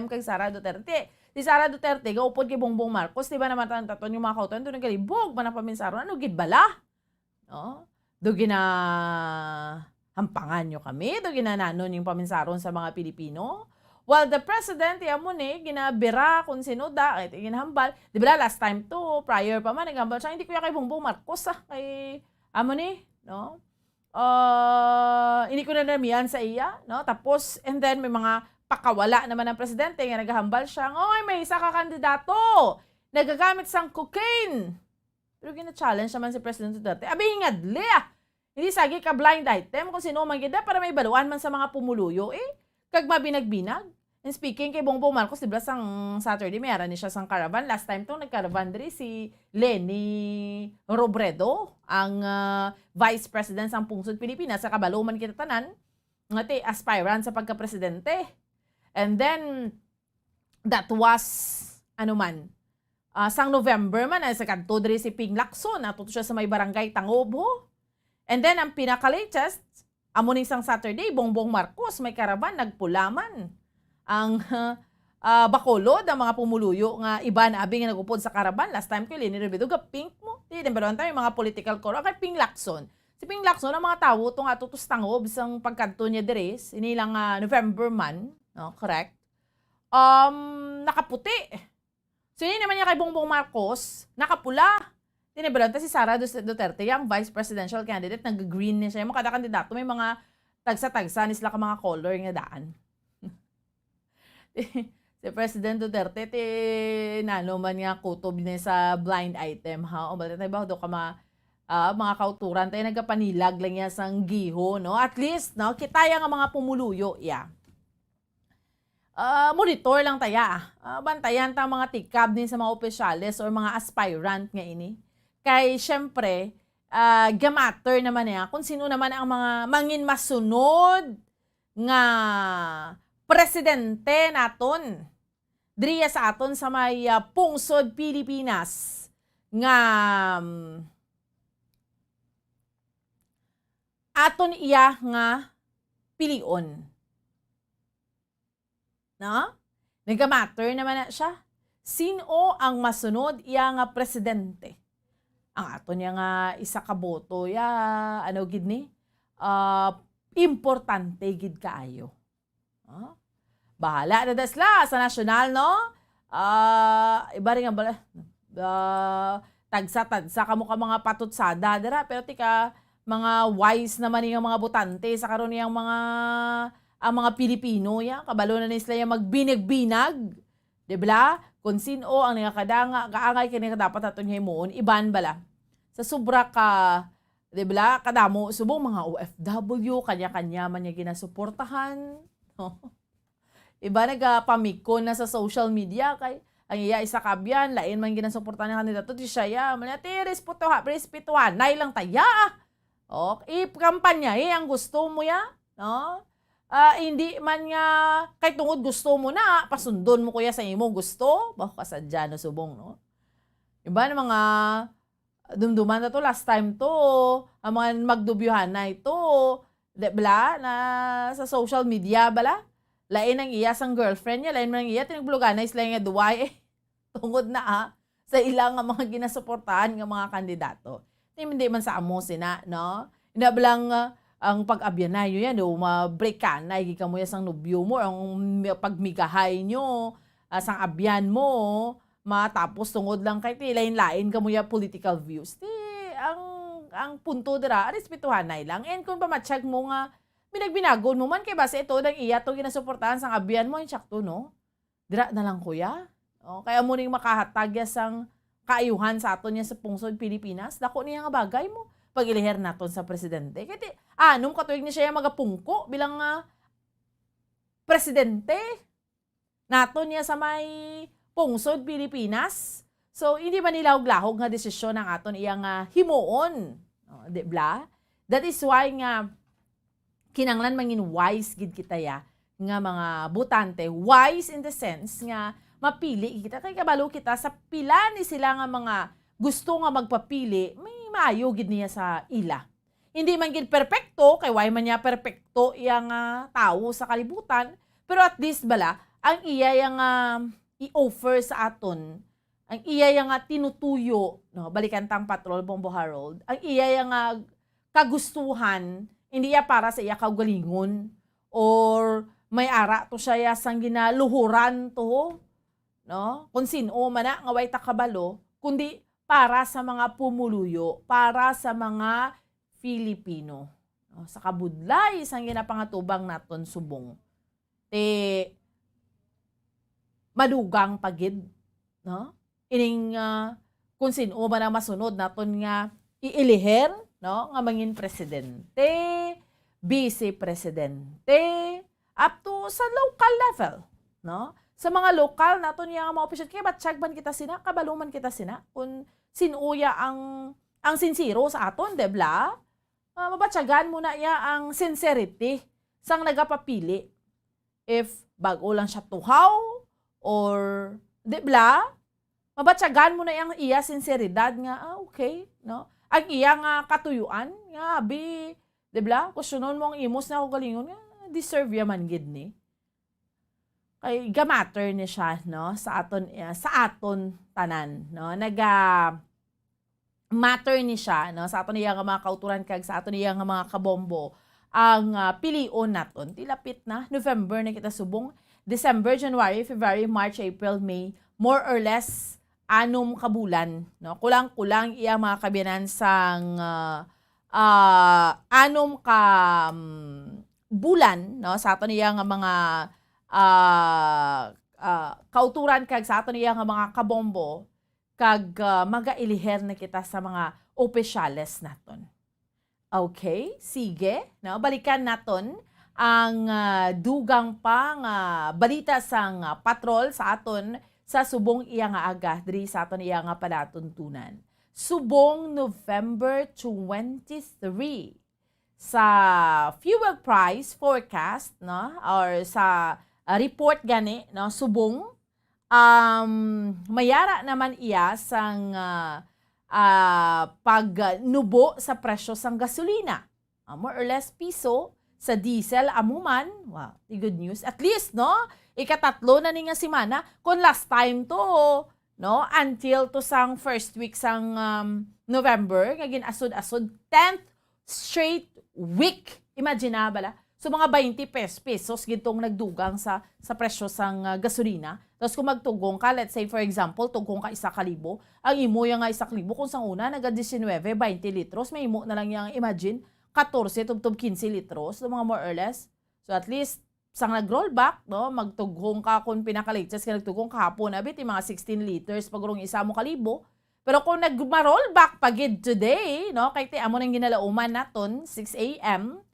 kag Sara Duterte. Si Sara Duterte gaupod kay Bongbong Marcos, di ba naman taton yung mga kauton doon nagalibog ba na paminsaron ano gid bala? No? Do hampangan nyo kami, do ginananon yung paminsaron sa mga Pilipino. While the president, mo ni, ginabira kung sino da, kahit ginahambal. Di ba last time to, prior pa man, naghambal siya, hindi ko kay Bongbong Marcos, kay, amo ni, no? Hindi ko na namiyan sa iya, no? Tapos, and then may mga pakawala naman ng presidente, nga naghahambal siya, oy, may isa ka kandidato, nagagamit sang cocaine. Pero gina-challenge naman si President Duterte. Hingadli Hindi sagi ka blind item kung sino man gida para may baluan man sa mga pumuluyo kag mabinag-binag. And speaking kay Bongbong Marcos, diba sang Saturday, mayara ni siya sang caravan. Last time tong nag-caravan diri si Leni Robredo, ang Vice President sang pungsod Pilipinas. Sa kabalo man kita tanan, ngati aspirant sa pagka-presidente. And then, that was, sang November man, sa kanto diri si Ping Lacson, natuto siya sa may barangay Tangobo. And then, ang pinaka-latest, amo ning sang Saturday, Bongbong Marcos, may karaban, nagpulaman. Ang Bacolod, ang mga pumuluyo nga iba na abing nga nagupod sa karaban. Last time ko, Leni Robredo, pink mo. Di ba tayo, mga political core. Kay Ping Lacson. Si Ping Lacson, ang mga tao, itong atutos tangob, sang pagkanto niya diri, inilang November man, no, correct? Nakaputi. So, yun naman niya kay Bongbong Marcos, nakapula. Tinibalanta si Sara Duterte, yung vice presidential candidate, nag-green niya siya. Yung mga kandidato, may mga tagsa-tagsa ni sila ka mga color nga daan. Si President Duterte, nanuman nga kutob niya sa blind item, ha? O ba tayo ba, do ka mga kauturan, tayo nagkapanilag lang niya sang giho, no? At least, no? Kita nga mga pumuluyo, yeah. monitor lang taya. Bantayan ta mga tikab din sa mga opisyales or mga aspirant nga ini. Kay syempre, gamatter naman niya kung sino naman ang mga mangin masunod nga presidente naton. Driya sa aton sa may pungsod Pilipinas nga aton iya nga pilion. No? Nagamatter naman na siya. Sino ang masunod iya nga presidente? Ang aton niya nga isa ka boto ya ano gid ni? Importante gid kaayo. Bahala na dasla sa nasyonal, no? Iba rin nga bala. Tagsa-tagsa ka mo ka mga patutsada, dira. Pero tika, mga wise naman yung mga butante sa karon yung ang mga Pilipino, ya. Kabalo na sila yung magbinag-binag. Diba? Kung sino ang nangakadanga, kaangay kini dapat atong himuon, iban bala. Sa sobra ka, diba? Kadamo, subong mga OFW, kanya-kanya man niya ginasuportahan. Iba nagpamikon na sa social media kay ang iya isa kabyan lain man ginasuportahan ng kandidato ti siya ya manati respetuhan nay lang taya. Kampanya ang gusto mo ya, no? Hindi man nga kay tungod gusto mo na pasundon mo kuya sa imo gusto, baka kasadya no subong, no? Iba na mga dumduman na to last time to, ang mga magdubyuhan na ito, bla na sa social media bala. Lain ang iya sang girlfriend niya, lain man ang iya tinagbulugan na isla nga duway tungod na sa ilang nga mga ginasuportahan nga mga kandidato. Hindi man sa amo sina, no? Inabalang ang pag-abyan na yun yan, ma-break ka na, ka mo sang nobyo mo, ang pagmigahay nyo, sang abyan mo, matapos tungod lang kay lain-lain ka mo ya political views. Ang punto dira, respetuhan na lang. And kung pamatsyag mo nga, binagbinagon mo man kay base ito nang iya to ginasuportahan sang abyan mo yung sakto, no? Dira na lang kuya. Kaya mo ning makahatag sang kaayuhan sa aton niya sa pungsod Pilipinas. Dako niya nga bagay mo pag iliher naton sa presidente. Kaya anong katuig ni siya magapungko bilang presidente naton niya sa may pungsod Pilipinas. So hindi man nilahog-lahog nga desisyon ng aton iyang himuon. Di ba? That is why nga kinanglan mangin wise gid kita ya nga mga butante, wise in the sense nga mapili kita kay kabalo kita sa pila ni sila nga mga gusto nga magpapili, may maayo gid niya sa ila. Hindi man gid perpekto kay why man niya perpekto iyang tao sa kalibutan, pero at least bala ang iya yang i-offer sa aton, ang iya yang tinutuyo, no, balikan tang Patrol Bombo Harold, ang iya yang kagustuhan hindi ya para sa iya kaugalingon or may ara to siya sang ginaluhuran to, no? Kung sino man nga way takabalo, kundi para sa mga pumuluyo, para sa mga Filipino. No? Sa kabudlay sang ginapangatubang naton subong. Madugang pagid, no? Ining kung sino man ang masunod naton nga iiliher, no, nga mangin presidente, vice-presidente, up to sa local level, no? Sa mga lokal naton nga mga opisyal, kaya batsyagban kita sina, kabaluman kita sina, kung sinuya ang sincero sa aton, debla, mabatsyagan mo na iya ang sincerity sang nagapapili. If bago lang siya tuhaw, or, debla, mabatsyagan mo na iyang iya sinceridad nga, okay, no? Ang iya nga katuyuan, nga, diba? Kusyonon mo ang imos na kagalingon, nga, deserve yaman gid ni. Kay gamatter ni siya, no? Sa aton tanan, no? Matter ni siya, no? Sa aton iya nga mga kauturan kag sa aton iya nga mga kabombo, ang pilion naton. Tilapit na, November na kita subong, December, January, February, March, April, May, more or less, 6 kabulan, no? Kulang-kulang iya mga kabiyanan sang 6 ka bulan, no? Sa aton iya nga mga kauturan kag sa aton iya nga mga kabombo kag magailiher na kita sa mga opisyales naton. Okay, sige, no? Balikan naton ang dugang pa nga balita sang patrol sa aton sa subong iya nga aga diri sa aton iya nga palatuntunan. Subong November 23 sa fuel price forecast no or sa report gani no subong mayara naman iya sang pagnubo sa presyo sang gasolina. More or less piso sa diesel amuman. Wow, the good news. At least, no, ikatatlo na ni nga simana kung last time to, no, until to sang first week sang November, nga ginasod-asod, 10th straight week. Imagine na bala. So mga 20 pesos gitong nagdugang sa presyo sang gasolina. Tapos kung magtugong ka, let's say for example, tugong ka 1,000, ang imo yung nga 1,000, kung sang una, naga 19, 20 litros, may imo na lang yung imagine, 14 tubtob 15 litros, so mga more or less. So at least, sang nag-rollback, no, magtugong ka kung pinaka-latest ka nagtugong kahapon, abit, yung mga 16 liters, pagurong 1,000. Pero kung nag-rollback pagid today, no, kahit amo nang ginalauman naton, 6 a.m.,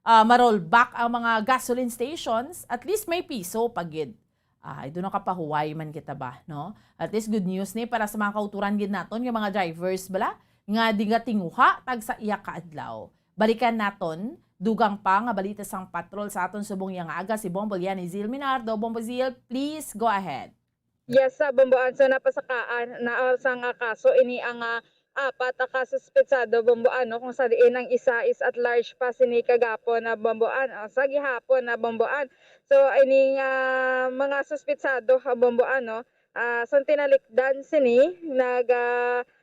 ma-rollback ang mga gasoline stations, at least may piso pagid. Ay, doon nakapahuway man kita ba, no? At least good news ni para sa mga kauturan gid naton, yung mga drivers bala, nga di nga tinguha, tag sa iya kaadlaw. Balikan naton, dugang pa nga balita sang patrol sa aton subong yang aga si Bombo Liani Zil Minardo. Bombo Zil, please go ahead. Yes, sa Bomboan, so napasakaan na sang kaso ini ang apat na kasuspetsado Bomboan, no, kung sa diin ang isa is at large pa sini kagapon na Bomboan, sa gihapon na Bomboan. So ini mga suspetsado Bomboan, no, sang tinalikdan sini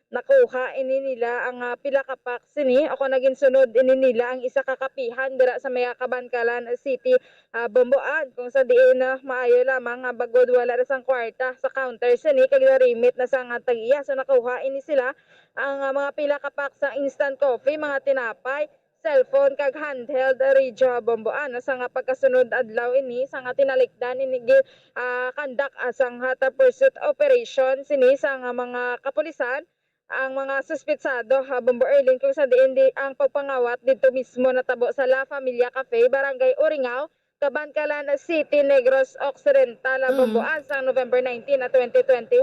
nakuha ini nila ang pila ka packs ini ako naging sunod ini nila ang isa kakapihan dira sa Maya Cabancalan City, Bomboan, kung sa diin maayo lamang bagod wala na sang kwarta sa counter sini kag remit na sang tag-iya. So nakuha ini sila ang mga pila ka packs sa instant coffee, mga tinapay, cellphone kag handheld radio Bomboan. Sa nga pagkasunod adlaw ini sa nga tinalikdan ini kandak asang hata pursuit operation sini sa nga mga kapulisan ang mga suspetsado Bombo Erling, kung sa diin ang pagpangawat dito mismo natabo sa La Familia Cafe, Barangay Uringao, Cabancalan City, Negros Occidental, Bomboan sa November 19 na 2021.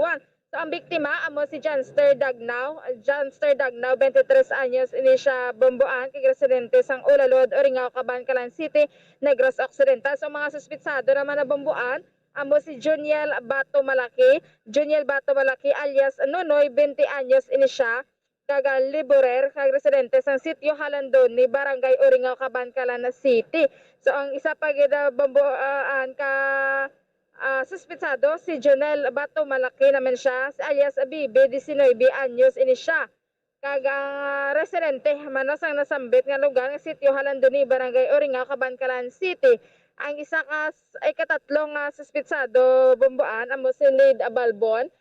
So ang biktima amo si Janster Dagnao, 23 anyos ini siya Bomboan, kay residente sang Ulalod, Uringao, Cabancalan City, Negros Occidental. So mga suspetsado naman na Bomboan amo si Juniel Bato Malaki alias Nonoy, 20 anyos ini siya, kaga Liborer, kag residente sang sitio Halandoni, Barangay Uringao, Cabancalan City. So ang isa pa gida Bomboan ka suspetsado si Jonel Bato Malaki naman siya, alias Bibi, 19 anyos ini siya, kaga residente manas ang nasambit nga lugar ng sitio Halandoni, Barangay Uringao, Cabancalan City. Ang isa ka ay katatlong suspetsado Bomboan amo si Leida Balbon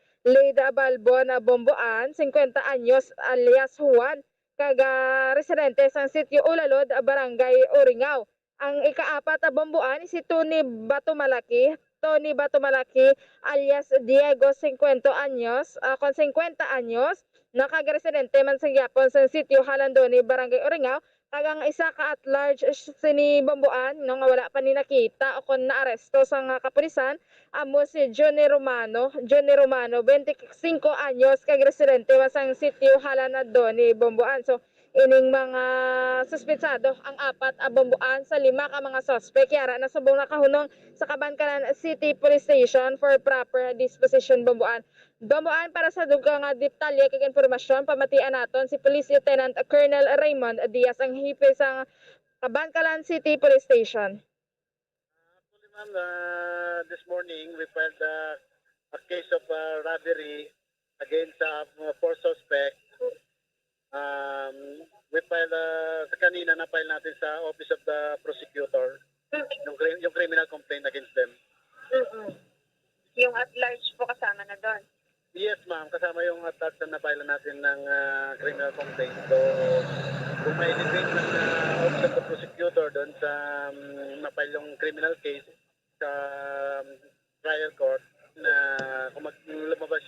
Bomboan, 50 anyos alias Juan, kaga residente sang sitio Ulalod, Barangay Uringao. Ang ikaapat na Bomboan si Tony Bato Malaki alias Diego, 50 anyos, nakaga-residente man sa Yapon sa sitio Halandoni, Barangay Uringao. Kagang isa ka at large sini Bomboan no nga wala pa ni nakita o kon naaresto sa nga kapulisan amo si Johnny Romano, 25 anyos, kag residente masang sitio Halandoni, Bomboan. So ining mga suspetsado ang apat a Bomboan sa 5 ka mga suspect yara na subong nakahunong sa Cabancalan City Police Station for proper disposition Bomboan. Para sa dugang detalye kag impormasyon pamatian naton si Police Lieutenant Colonel Raymond Diaz, ang hipe sa Cabancalan City Police Station. Actually, ma'am, this morning we filed a case of robbery against 4 suspects. We filed sa kanina na file natin sa Office of the Prosecutor yung criminal complaint against them. Yung at large po kasama na doon. Yes, ma'am. Kasama yung attacks na file natin ng criminal complaint. So, kung may debate ng Office of the Prosecutor doon sa na-file yung criminal case sa trial court, na kung lalabas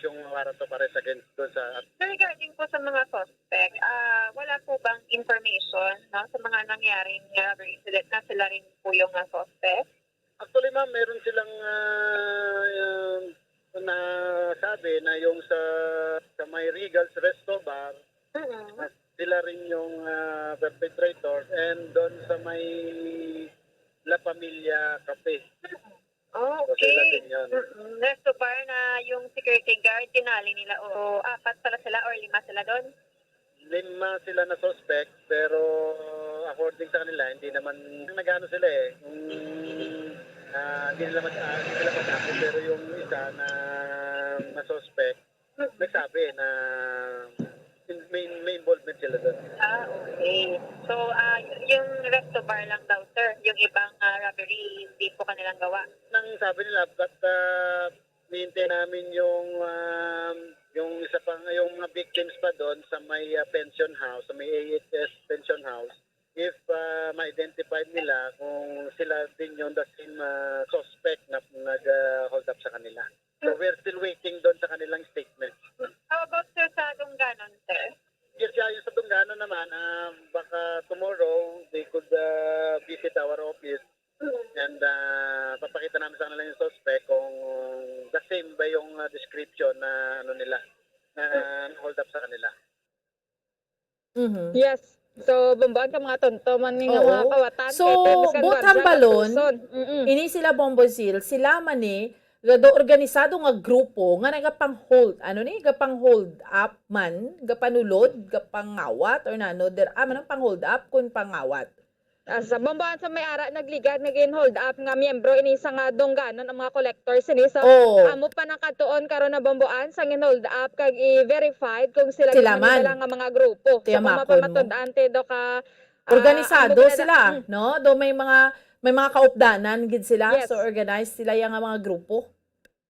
yung warrant of arrest against doon sa... Regarding po sa mga suspect, wala po bang information no, sa mga nangyaring robbery incident na sila rin po yung suspect? Actually, ma'am, meron silang nasabi na yung sa may Regal's Resto Bar, sila rin yung perpetrator, and doon sa may La Familia Cafe. Oh, So, sila din yun. Resto bar na yung security guard, tinali nila o 4 pala sila or 5 sila doon? 5 sila na suspect, pero according sa kanila, hindi naman nagano sila eh. Hindi nila matapos, pero yung isa na suspect, nagsabi na may involvement sila doon. Okay. So, yung resto bar lang daw, sir. Yung ibang robbery, hindi po kanilang gawa. Nang sabi nila, but hintay namin yung isa pang, yung mga victims pa doon sa may pension house, sa may AHS pension house. If ma-identify nila kung sila din yung the same suspect na nag-hold up sa kanila. So we're still waiting doon sa kanilang statement. How about sir sa Dunganon, sir? Yes, yung sa Dunganon naman, baka tomorrow they could visit our office and papakita namin sa kanila yung suspect kung the same ba yung description na nila na hold up sa kanila. Yes. So, bumbuan ka mga tontoman ng mga kawatan. So, butang balon, ini sila Bombozil, sila man do organisado nga grupo nga nagapang-hold, gapang-hold up man, gapanulod, gapangawat, or manang pang-hold up kung pangawat. Sa bumbuan sa may ara nagligad nagin-hold up nga miyembro ini sa nga Dunganon ang mga collectors ini sa amo pa nang katuon karon na bumbuan sa gin-hold up kag i-verified kung sila man nga mga grupo. So kung mapamatud-ante do ka organisado sila, no? Do may mga kaupdanan gid sila, so organized sila yang mga grupo.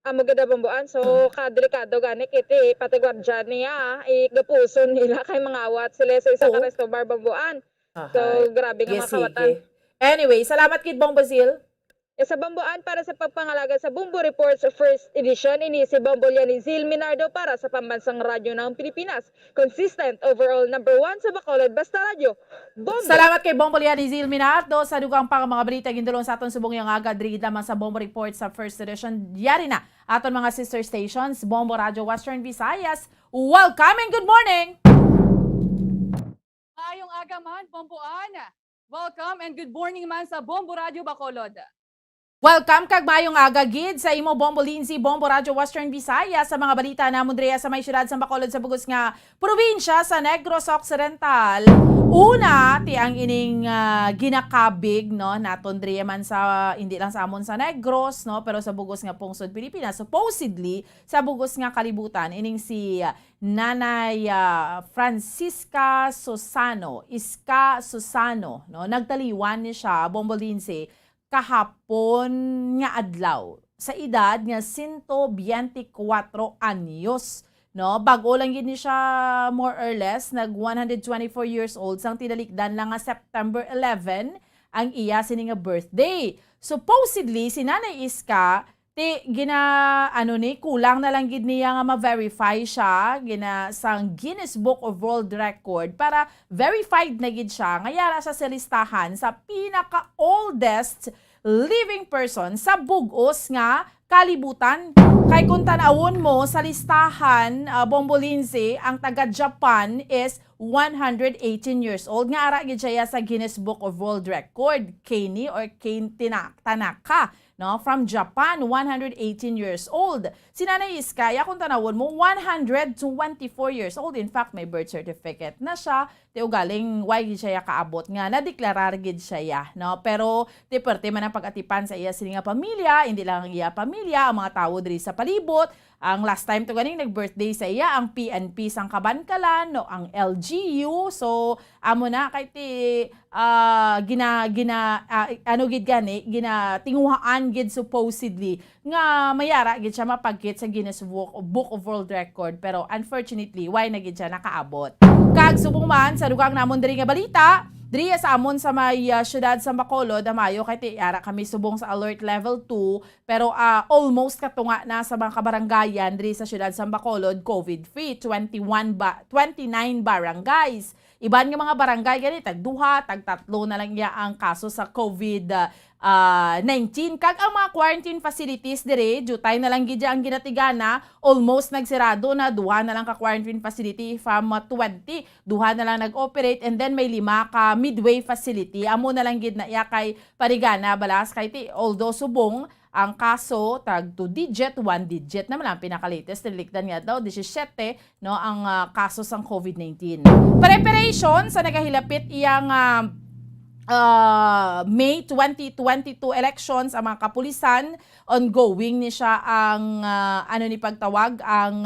Amo gid bumbuan, so kadelikado gani kiti pati gwardiya niya igapuson nila kay mga awat sila sa isa ka resto bar bumbuan. So, grabe nga mga kawatan. Anyway, salamat kid Bombozil. Sa Bambuan para sa pagpangalaga sa Bombo Reports First Edition, ini si Bombo Lianizil Minardo para sa Pambansang Radyo ng Pilipinas. Consistent overall #1 sa Bacolod, basta radyo. Bombo! Salamat kay Bombo Lianizil Minardo sa dugang pang mga balita gindulong sa aton subong yang agad drigid lamang sa Bombo Reports sa First Edition. Yari na aton mga sister stations, Bombo Radio Western Visayas. Welcome and good morning! Ayong aga man, Bomboan. Welcome and good morning man sa Bombo Radio Bacolod. Welcome kag mayong aga gid sa imo Bombo Lindsay, Bombo Radio Western Visayas sa mga balita namon diya sa may syudad sa Bacolod sa bugos nga probinsya sa Negros Occidental. Una, ti ang ining ginakabig no naton diya man sa hindi lang sa amon sa Negros no pero sa bugos nga pungsod Pilipinas. Supposedly sa bugos nga kalibutan ining si Nanay Francisca Susano, Iska Susano no nagtaliwan ni siya Bombo Lindsay kahapon nga adlaw sa edad nga 124 anyos no bag-o lang gid ni siya more or less nag 124 years old sang tinalikdan lang nga September 11 ang iya sini nga birthday. Supposedly si Nanay Iska kulang na lang gid niya nga ma-verify siya sang Guinness Book of World Record para verified na gid siya ngayara sa listahan sa pinaka-oldest living person sa bugos nga kalibutan. Kay kung tanawon mo sa listahan, Bombo Lindsay, ang taga-Japan is 118 years old. Nga ara gid siya sa Guinness Book of World Record, Keini or Kane Tanaka. No, from Japan, 118 years old. Si Nanay Iskaya, kung tanawon mo, 124 years old. In fact, may birth certificate na siya. Tiyo galing, why gid siya kaabot nga, nadeklarar gid siya. No? Pero, ti parte man ang pag-atipan sa iya sila nga pamilya, hindi lang ang iya pamilya, ang mga tao diri sa palibot. Ang last time to ganing nag-birthday sa iya, ang PNP sang Kabankalan, no, ang LGU. So, amo na kay ti tinguhaan gid supposedly nga mayara gid siya mapagkit sa Guinness Book of World Record pero unfortunately why na gid siya nakaabot. Kag subuman sa dugang namon diri nga balita, diri sa amon sa may syudad sa Bacolod, Amayo, kay tiara kami subong sa alert level 2, pero almost katunga na sa mga kabaranggayan diri sa syudad sa Bacolod, COVID-free, 29 barangays. Iban nga mga barangay gani tag-2, tag-3 na lang ya ang kaso sa COVID-19. Kag ang mga quarantine facilities dire, jutay na lang gid ang ginatigana, almost nagsirado na, 2 na lang ka quarantine facility from 20, 2 na lang nag-operate, and then may 5 ka midway facility. Amo na lang gid na iya kay parigana balas kay ti although subong ang kaso tag 2 digit, 1 digit naman ang pinaka-latest nilikdan nga daw 17 no ang kaso sang COVID-19. Preparation sa nagahilapit iyang May 2022 elections ang mga kapulisan, ongoing ni siya ang pagtawag ang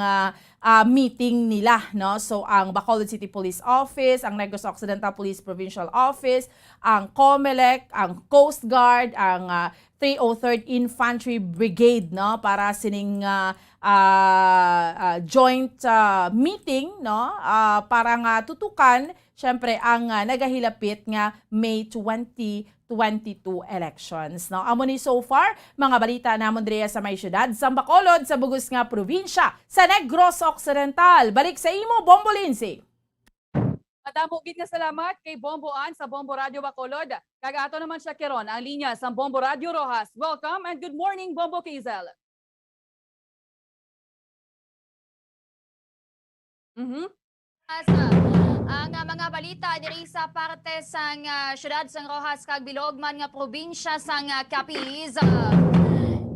meeting nila, no? So ang Bacolod City Police Office, ang Negros Occidental Police Provincial Office, ang COMELEC, ang Coast Guard, ang 303rd Infantry Brigade, no, para sining joint meeting, no, para nga tutukan syempre ang nagahilapit nga May 2022 elections. No, amo ni so far mga balita namon diri sa may syudad sa Bacolod sa bugos nga probinsya sa Negros Occidental. Balik sa imo, Bombo Lindsay. Madamo gid nga salamat kay Bomboan sa Bombo Radio Bacolod. Kagato naman siya kiron ang linya sa Bombo Radio Rojas. Welcome and good morning, Bombo Kizel. Ang mga balita diri sa parte sang syudad sang Rojas kag bilog man nga probinsya sang Capiz.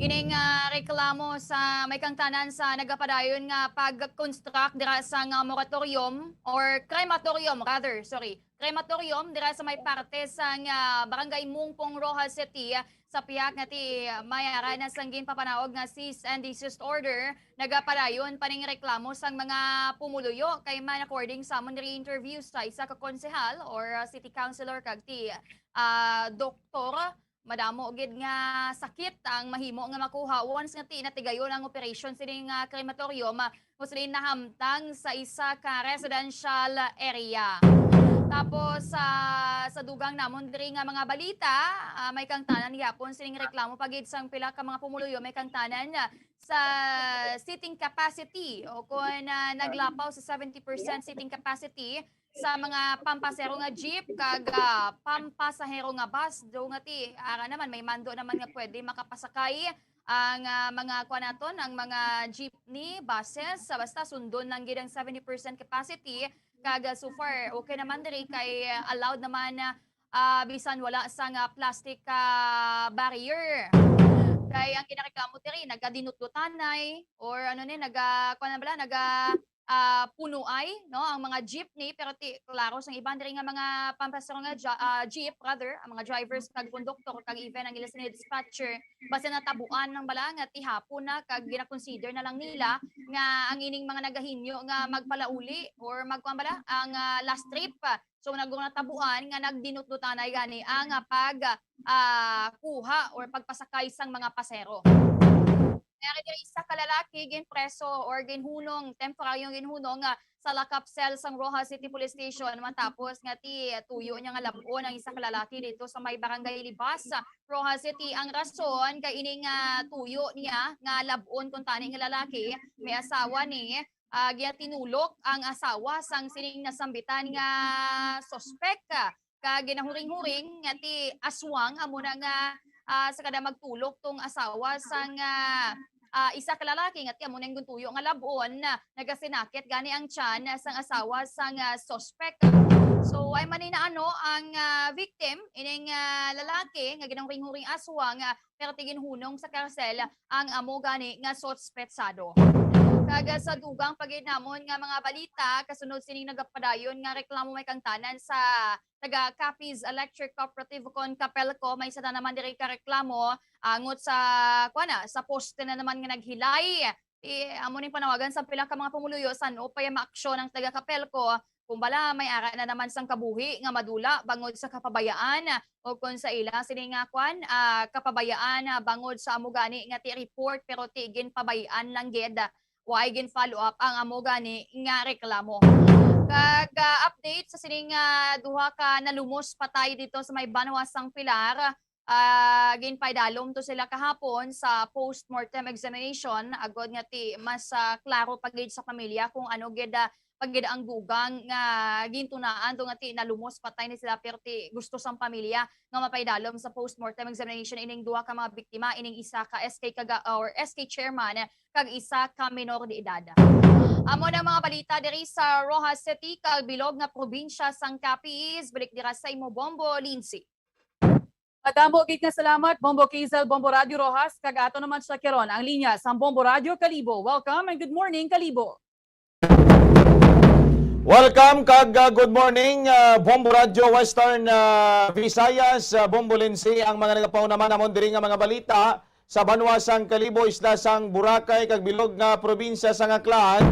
Ining reklamo sa may kang tanan sa nagapadayon nga pag-construct dira sa moratorium or crematorium crematorium dira sa may parte sa barangay Mungpong, Rojas City sa piyak nga ti mayara na sanggin papanaog nga cease and desist order. Nagapadayon paning reklamo sang mga pumuluyo kay man according sa amon diri interview sa isa ka konsehal or city councilor kag ti doktor. Madamo gid nga sakit ang mahimo nga makuha once nga natigayon ang operation sining crematorium muslin nahamtang sa isa ka residential area. Tapos sa dugang namon diri nga mga balita, may kang tanan gyapon sining reklamo pagid sang pila ka mga pumuluyo, may kang tanan sa seating capacity o kung naglapaw sa 70% seating capacity sa mga pampasero nga jeep kag pampasahero nga bus do nga ti ara naman may mando naman nga pwede makapasakay ang mga kuanaton ang mga jeepney buses basta sundon lang gid ang 70% capacity kag so far okay naman diri kay allowed naman bisan wala sang plastic barrier. Kay ang kinareklamo diri nagadinutlutanay or punuay no ang mga jeepney pero klaro sang iban diri nga mga pampasero nga jeep rather ang mga drivers kag konduktor kag even ang ilas ni dispatcher basta natabuan ng bala nga tihapon na kag gina-consider na lang nila nga ang ining mga nagahinyo nga magpalauli or magkuan ang last trip so nagtabuan nga nagdinutlutanay gani ang kuha or pagpasakay sang mga pasero. Mayroon din isa ka lalaki ginpreso or ginhunong, temporaryong ginhunong sa lakap cell sang Rojas City Police Station matapos nga tuyo niya nga labon ang isa ka lalaki dito sa may barangay Libas sa Rojas City. Ang rason kay ining tuyo niya nga labon kung tani nga lalaki may asawa ni giatinulok ang asawa sang sining nasambitan nga suspect kag ginahuring-huring nga ti aswang amo na nga sa kada magtulok tong asawa sang isa ka lalaki nga amo nang guntuyo nga labon nagasinakit gani ang tiyan sang asawa sang suspect. So ay manina ang victim ining lalaki nga ginahring-huring aswang pero tiginhunong sa karsel ang amo gani nga suspetsado. Kaga sa dugang paginamon nga mga balita kasunod sining nagapadayon nga reklamo may kang tanan sa taga Capiz Electric Cooperative kon Capelco may sada naman diri ka reklamo angot sa sa poste na naman nga naghilay amo ning panawagan sa pila ka mga pumuluyo sano pay maaksyon ang taga Capelco kung bala may ara na naman sang kabuhi nga madula bangod sa kapabayaan o kung sa ila sining kapabayaan bangod sa amo gani nga ti report pero tigin pabayaan lang gid why gin follow up ang amo gani nga reklamo. Update sa sining duha ka nalumos patay dito sa may Banwasang Pilar. Ginpaydalom to sila kahapon sa post-mortem examination. Agod nga ti mas klaro pagid sa pamilya kung ano gid pagid ang dugang nga gintunaan do nga ti nalumos patay ni sila pero ti gusto sang pamilya nga mapaydalom sa post-mortem examination ining duha ka mga biktima ining isa ka SK chairman kag isa ka minor de edad. Amo na mga balita diri sa Rojas City kag bilog nga probinsya sang Capiz. Balik dira sa imo Bombo Lindsay. Madamo gid nga salamat Bombo Kizel, Bombo Radio Rojas, kag ato naman sa Kiron ang linya sa Bombo Radio Kalibo. Welcome and good morning Kalibo. Welcome kag good morning Bombo Radio Western Visayas, Bombo Lindsay ang mga nagapaw naman amon diri nga mga balita sa Banwasang Kalibo, isla sang Boracay kag bilog nga probinsya sang Aklan.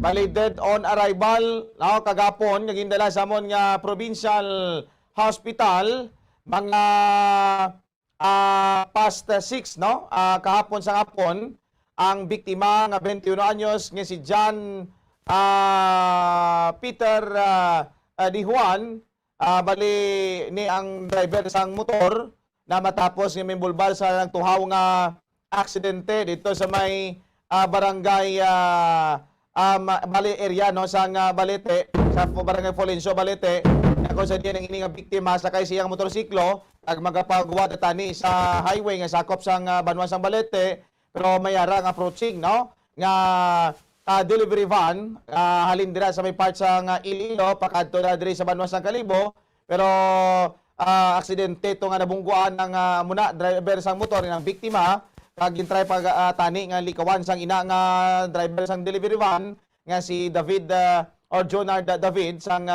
Bali dead on arrival kagapon nga gindala sa amon nga provincial hospital mga past 6 kahapon sa hapon ang biktima nga 21 anyos nga si John Peter Di Juan bali ni ang driver sang motor na matapos nga mimbulbal sa nagtuhaw nga aksidente dito sa may barangay bali area sang Balete sa barangay Folencio Balete. Kung sa diyan ang ini nga biktima sakay siyang motorsiklo ag magapagawa tani sa highway nga sakop sang Banwasang Balete pero mayara ang approaching nga delivery van halin dira sa may part sang Iloilo pakadto na diri sa Banwasang Kalibo pero aksidente to nga nabungguan ng muna driver sang motor ng biktima kag gintry pag tani nga likawan sang ina nga driver sang delivery van nga si David or Jonard David sang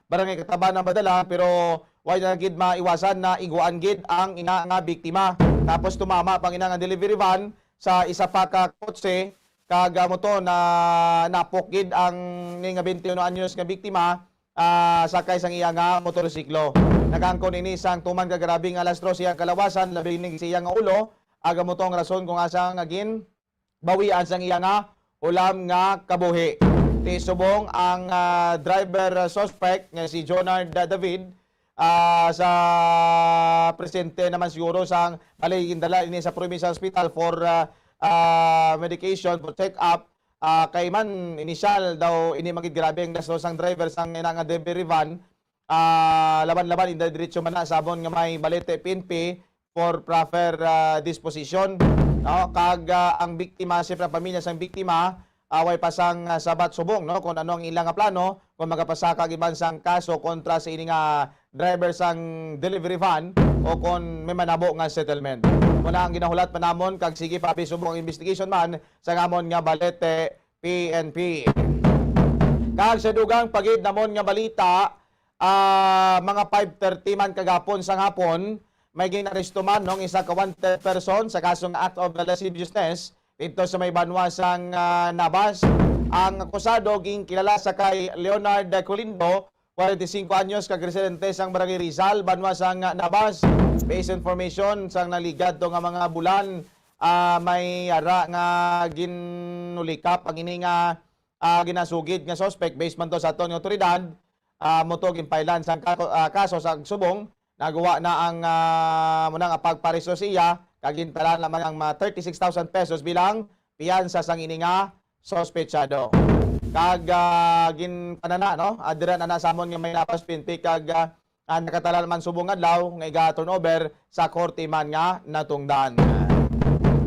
barangay Kataban ng Badala pero why na gid maiwasan na iguan gid ang ina nga biktima. Tapos tumama pang ina nga delivery van sa isa pa ka kotse kag moto na napok gid ang nga 21 anyos nga biktima sakay sang iya nga motorsiklo. Nagangkon ini sang tuman ka grabing alas 12 ang kalawasan labi ning siya nga ulo aga mo tong rason kung asa nga gin bawian sang iya nga ulam nga kabuhi. Ti subong ang driver suspect nga si Jonard David sa presente naman siguro sang balay-indala ini sa provincial hospital for medication for check up kay man initial daw ini magid grabe ang gasto sang driver sang ina nga delivery van laban-laban inda diretso man na sabon nga may Balete PNP for proper disposition kag ang biktima siyempre pamilya sang biktima away pasang sabat subong kung ano ang ilang plano kung magapasaka giban sang kaso kontra sa ini nga driver sang delivery van o kung may manabo nga settlement. Muna ang ginahulat pa namon kag sige pa subong ang investigation man sa ngamon nga Balete PNP. Kag sa dugang pagid namon nga balita mga 5:30 man kagapon sang hapon may ginaresto man isa ka wanted person sa kasong act of lasciviousness dito sa may Banwasang Nabas. Ang akusado ging kilala sa kay Leonard Colindo, 45 anyos, kag residente sang Barangay Rizal, Banwasang Nabas. Based information sang naligad to nga mga bulan may ara nga ginulikap ang ini nga ginasugid nga suspect based man to sa aton nga otoridad moto ginpailan sang kaso sa subong nagawa na ang muna nga pagpareso siya kagintala naman ang 36,000 pesos bilang piyansa sang ini nga sospechado. Kag ginpanana adira na samon nga may napas PNP kag nakatala naman subong adlaw nga iga-turnover sa korte man nga natungdan.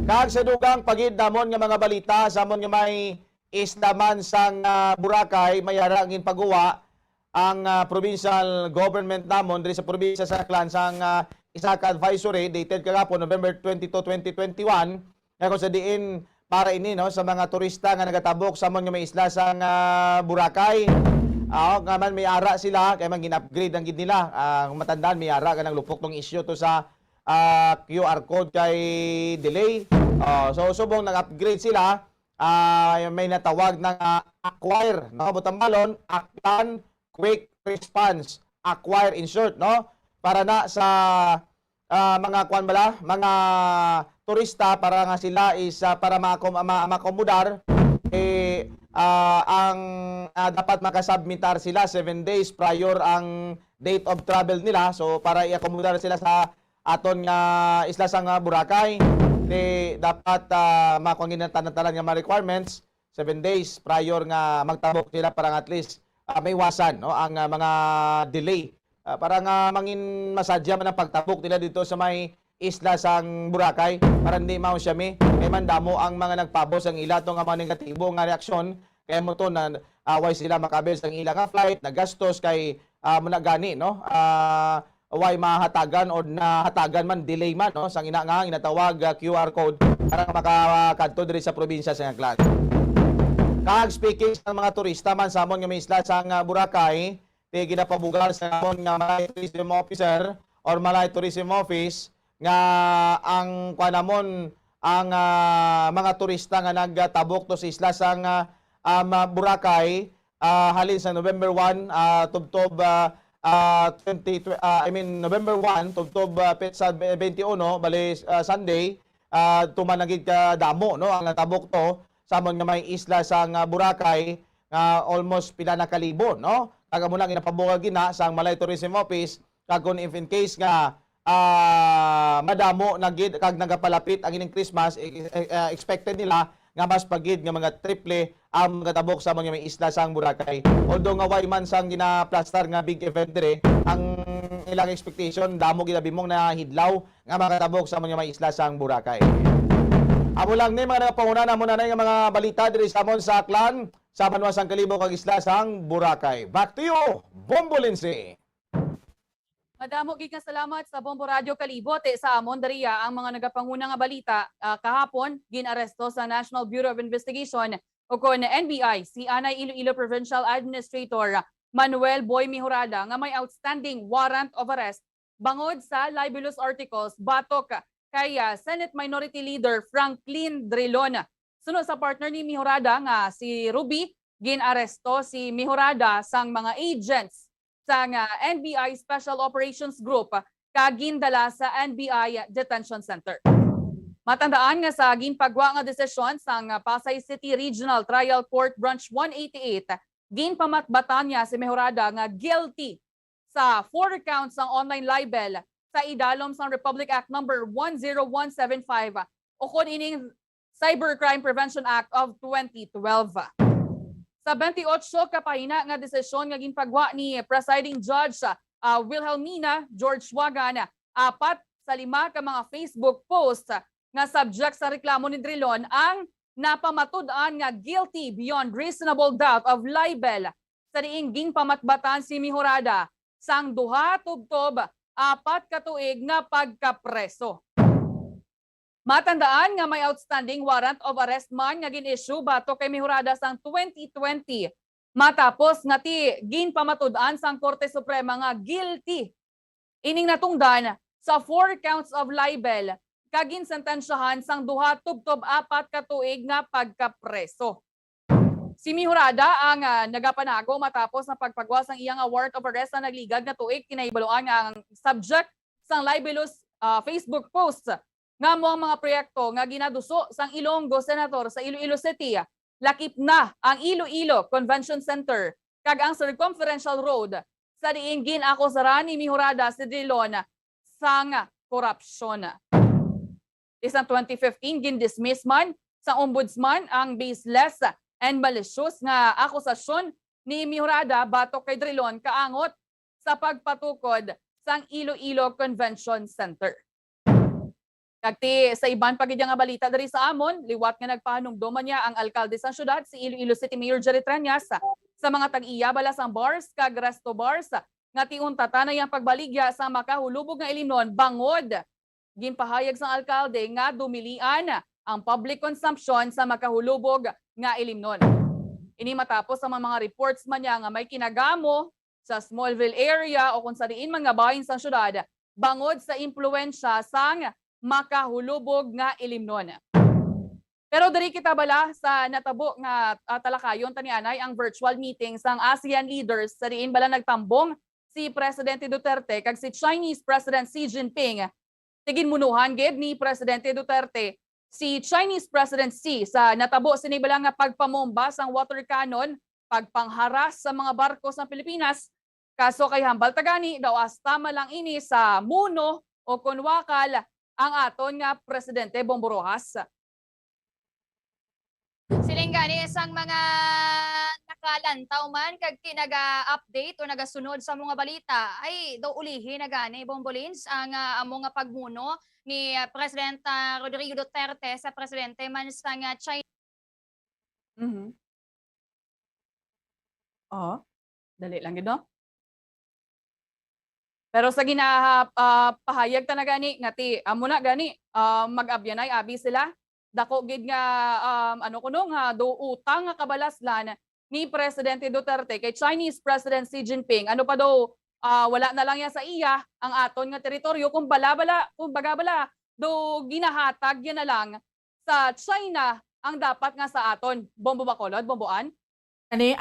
Kag sa dugang pagid namon nga mga balita samon nga may islaman sang Boracay may harangin pagguwa ang provincial government namon diri sa probinsya sa Aklan sang isa ka advisory dated kagapon November 22, 2021 nga kung sa diin para ini sa mga turista nga nagatabok sa mga may isla sang Boracay. Nga man may ara sila kay man gin-upgrade ang gid nila. Matandaan may ara ka nang lupok tong issue to sa QR code kay delay. So subong nag-upgrade sila may natawag ng acquire butang balon Aklan Quick Response acquire in short para na sa mga mga turista para nga sila is para makomodar dapat makasubmitar sila 7 days prior ang date of travel nila. So para i-accommodate sila sa aton nga isla sang Boracay, dapat makuha tanan nga mga requirements 7 days prior nga magtabok sila para at least may iwasan no ang mga delay para nga mangin masadya man ang pagtabok nila dito sa may isla sang Boracay para hindi mao siya kay mandamo ang mga nagpabos ang ila to nga mga negatibo nga reaksyon kaya mo to na why sila makabel sang ila nga flight nagastos kay muna gani no why mahatagan o nahatagan man delay man no sang ina nga inatawag QR code para makakadto diri sa probinsya sa Aklan. Kag speaking sa mga turista man sa amon nga may isla sang Boracay, ginapabugal sa amon nga Malay Tourism Officer or Malay Tourism Office nga ang kuanamon ang mga turista nga nagtabok to sa isla sang Boracay halin sa November 1 tubtob November 1 tubtob petsa 21 bali Sunday tumanagid ka damo no ang natabok to sa amon nga may isla sang Boracay nga almost pila na kalibo no kaga mo lang ginapabukal gina sa Malay Tourism Office kag kun if in case nga madamo nagid kag nagapalapit ang ining Christmas expected nila nga mas pagid nga mga triple ang magatabok sa mga may isla sang Boracay. Although nga way man sang ginaplastar nga big event dire, ang ilang expectation damo ginabimong na hidlaw nga magatabok sa mga may isla sang Boracay. Amo lang ni mga nagapanguna mo na nga mga balita dire sa amon sa Aklan sa Banwasang Kalibo kag isla sang Boracay. Back to you, Bombo Lindsay. Madamo gid nga salamat sa Bombo Radio Kalibote sa amon dariya ang mga nagapanguna nga balita kahapon ginaresto sa National Bureau of Investigation o kon NBI si Anay Iloilo Provincial Administrator Manuel Boy Mihurada nga may outstanding warrant of arrest bangod sa libelous articles batok kay Senate Minority Leader Franklin Drilon. Sunod sa partner ni Mihurada nga si Ruby ginaresto si Mihurada sang mga agents sa NBI Special Operations Group kagindala sa NBI Detention Center. Matandaan nga sa ginpagwa nga desisyon sang Pasay City Regional Trial Court Branch 188, ginpamatbatan niya si Mihurada nga guilty sa 4 counts ng online libel sa idalom sang Republic Act number 10175 o kun ining Cybercrime Prevention Act of 2012. Sa 28 kapahina nga desisyon nga ginpagwa ni Presiding Judge Wilhelmina George Wagan, 4 sa 5 ka mga Facebook posts nga subject sa reklamo ni Drilon ang napamatud-an nga guilty beyond reasonable doubt of libel sa diing ginpamatbatan si Mihurada sang duha tubtob 4 ka tuig nga pagkapreso. Matandaan nga may outstanding warrant of arrest man nga gin-issue batok kay Mihurada sang 2020 matapos nga ginpamatud-an sang Korte Suprema nga guilty ining natungdan sa 4 counts of libel kagin sentensyahan sang duha tubtob 4 ka tuig nga pagkapreso. Si Mihurada ang nagapanago matapos na pagpagwa sang iyang warrant of arrest na nagligad na tuig kinaibaluan nga ang subject sang libelous Facebook posts nga mo ang mga proyekto nga ginaduso sang Ilonggo Senator sa Iloilo City, lakip na ang Iloilo Convention Center kag ang circumferential road sa diing ginakusaran ni Mihurada si Drilon sang korupsyon. Isang 2015 gindismiss man sa ombudsman ang baseless and malicious nga akusasyon ni Mihurada batok kay Drilon kaangot sa pagpatukod sang Iloilo Convention Center. Kagti sa iban pagid nga balita diri sa amon, liwat nga nagpahanumduman niya ang alkalde sa syudad si Iloilo City Mayor Jerry Trias sa mga tag-iya bala sang bars kag resto bars nga tiuntata na yang pagbaligya sa makahulubog nga ilimnon bangod. Ginpahayag sang alkalde nga dumilian ang public consumption sa makahulubog nga ilimnon. Ini matapos sa mga reports man niya nga may kinagamo sa Smallville area o kung sa diin mga bahin sa syudad bangod sa impluwensya sang makahulubog nga ilimnon. Pero diri kita bala sa natabo nga talakayon tanianay ang virtual meeting sang ASEAN leaders sa diin bala nagtambong si Presidente Duterte kag si Chinese President Xi Jinping. Tigin munuhan gid ni Presidente Duterte si Chinese President Xi sa natabo sinibalang nga pagpamomba sang water cannon, pagpangharas sa mga barko sa Pilipinas. Kaso kay hambal tagani daw astama lang ini sa muno o kunwakal ang aton nga Presidente Bongbong Rojas. Siling gani isang mga nakalantaw man kag naga-update o nagasunod sa mga balita ay daw ulihi na gani Bombolins ang amo nga pagmuno ni President Rodrigo Duterte sa presidente man sa China. Oh, dali lang gid no? Pero sa ginapahayag ta na gani nga ti amo na gani mag-abyanay abi sila. Dako gid nga nga do utang nga kabalaslan ni Presidente Duterte kay Chinese President Xi Jinping. Ano pa daw wala na lang yan sa iya ang aton nga teritoryo kung baga do ginahatag yan na lang sa China ang dapat nga sa aton. Bombo Bacolod, Bomboan.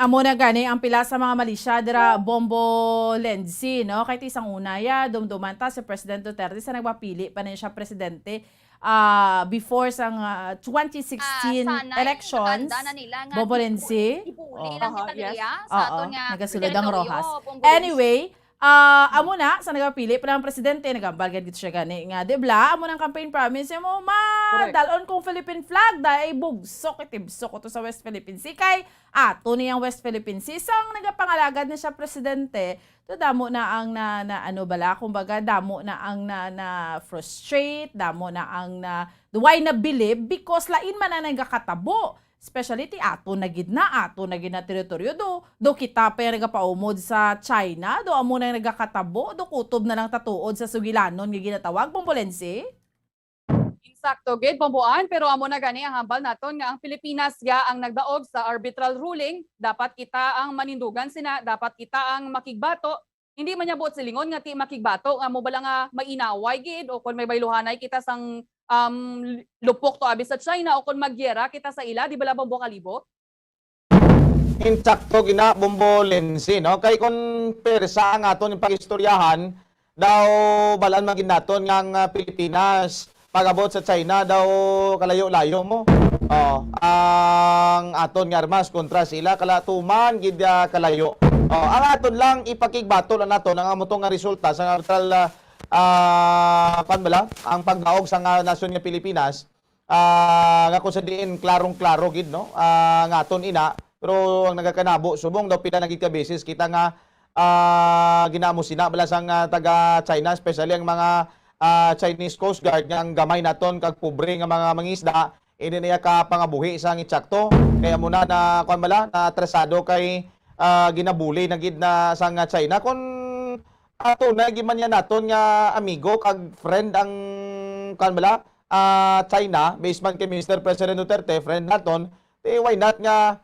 Amo na gani ang pila sa mga malisya dira Bombo Lenzi, no? Kahit isang unaya, dumdumanta si President Duterte sa nagpapili pa na siya presidente before sa 2016 elections. Bombo Lenzi. Nagasulod ang Rojas. Anyway, amo na sa nagpapili pa ng presidente, nagambal gid siya gani nga dibla amo ng campaign promise mo dalon kong Philippine flag dai bugsok itibsok ko to sa West Philippine Sea kay ato niyang West Philippine Sea sang nagapangalagad na siya presidente to damo na ang kumbaga damo na ang na frustrate, damo na ang why na believe because lain man na nagakatabo. Especially ti ato na gid na teritoryo do kita pa yung nagapaumod sa China, do amo na yung nagakatabo, do kutob na lang tatuod sa sugilanon nga ginatawag Bombolense. Insakto gid Bomboan, pero amo na gani ang hambal naton nga ang Pilipinas ang nagdaog sa arbitral ruling, dapat kita ang manindugan sina, dapat kita ang makigbato. Hindi man niya buot silingon nga ti makigbato nga mo bala nga mainaway gid o kung may bayluhanay kita sang lupok to abi sa China o kung magyera kita sa ila, di ba Bombo Kalibo? Insakto gina Bombo Lenzi, no? Kay kung persa ang aton yung pagistoryahan, daw balaan magin naton ng Pilipinas, pagabot sa China, daw kalayo-layo mo. Ang aton nga armas kontra sila, kalatuman, gidya kalayo. Ang aton lang ipakigbato lang naton ang amotong nga resulta sa arbitral ang pagdaog sa nasyon nga Pilipinas nga kung sa diin klarong-klaro gid no nga aton ina pero ang nagakanabo subong daw pila nagid ka beses kita nga ginamo sina bala sang taga China especially ang mga Chinese Coast Guard nga ang gamay naton kag pobre nga mga mangisda ini niya ka pangabuhi sa itsakto kaya muna na tresado kay ginabuli na gid na sang China kon ato na giman niya naton nga amigo kag friend ang China based man kay Mr. President Duterte friend naton why not nga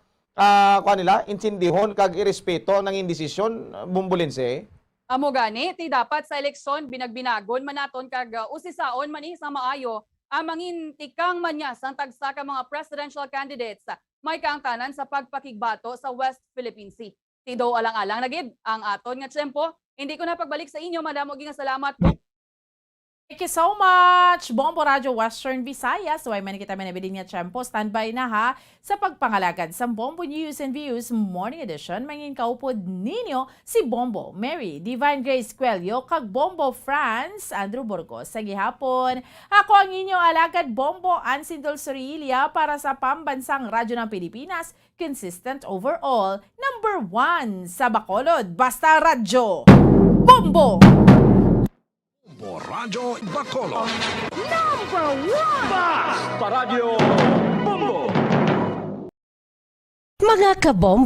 insindihon kag irespeto ng indesisyon Bombolense. Amo gani ti dapat sa eleksyon binagbinagon man naton kag usisaon man sa maayo ang mangin tikang manyas ang tagsa ka mga presidential candidates may kaangtanan sa pagpakigbato sa West Philippine Sea. Ti do alang-alang na gid ang aton nga tiyempo. Hindi ko na pagbalik sa inyo, madam. Maging salamat po. Thank you so much, Bombo Radio Western Visayas. So ay man kita manabilin nga tiyempo. Standby na ha sa pagpangalagad sa Bombo News and Views Morning Edition. Mangin kaupod ninyo si Bombo Mary Divine Grace Cuello kag Bombo France Andrew Burgos. Sa gihapon, ako ang inyong alagad Bombo Ansindol Sorilia para sa Pambansang Radyo ng Pilipinas. Consistent overall, number 1 sa Bacolod. Basta Radyo Bombo! Bombo Radyo Bacolod. Number 1! Basta Radyo Bombo! Mga kabombo,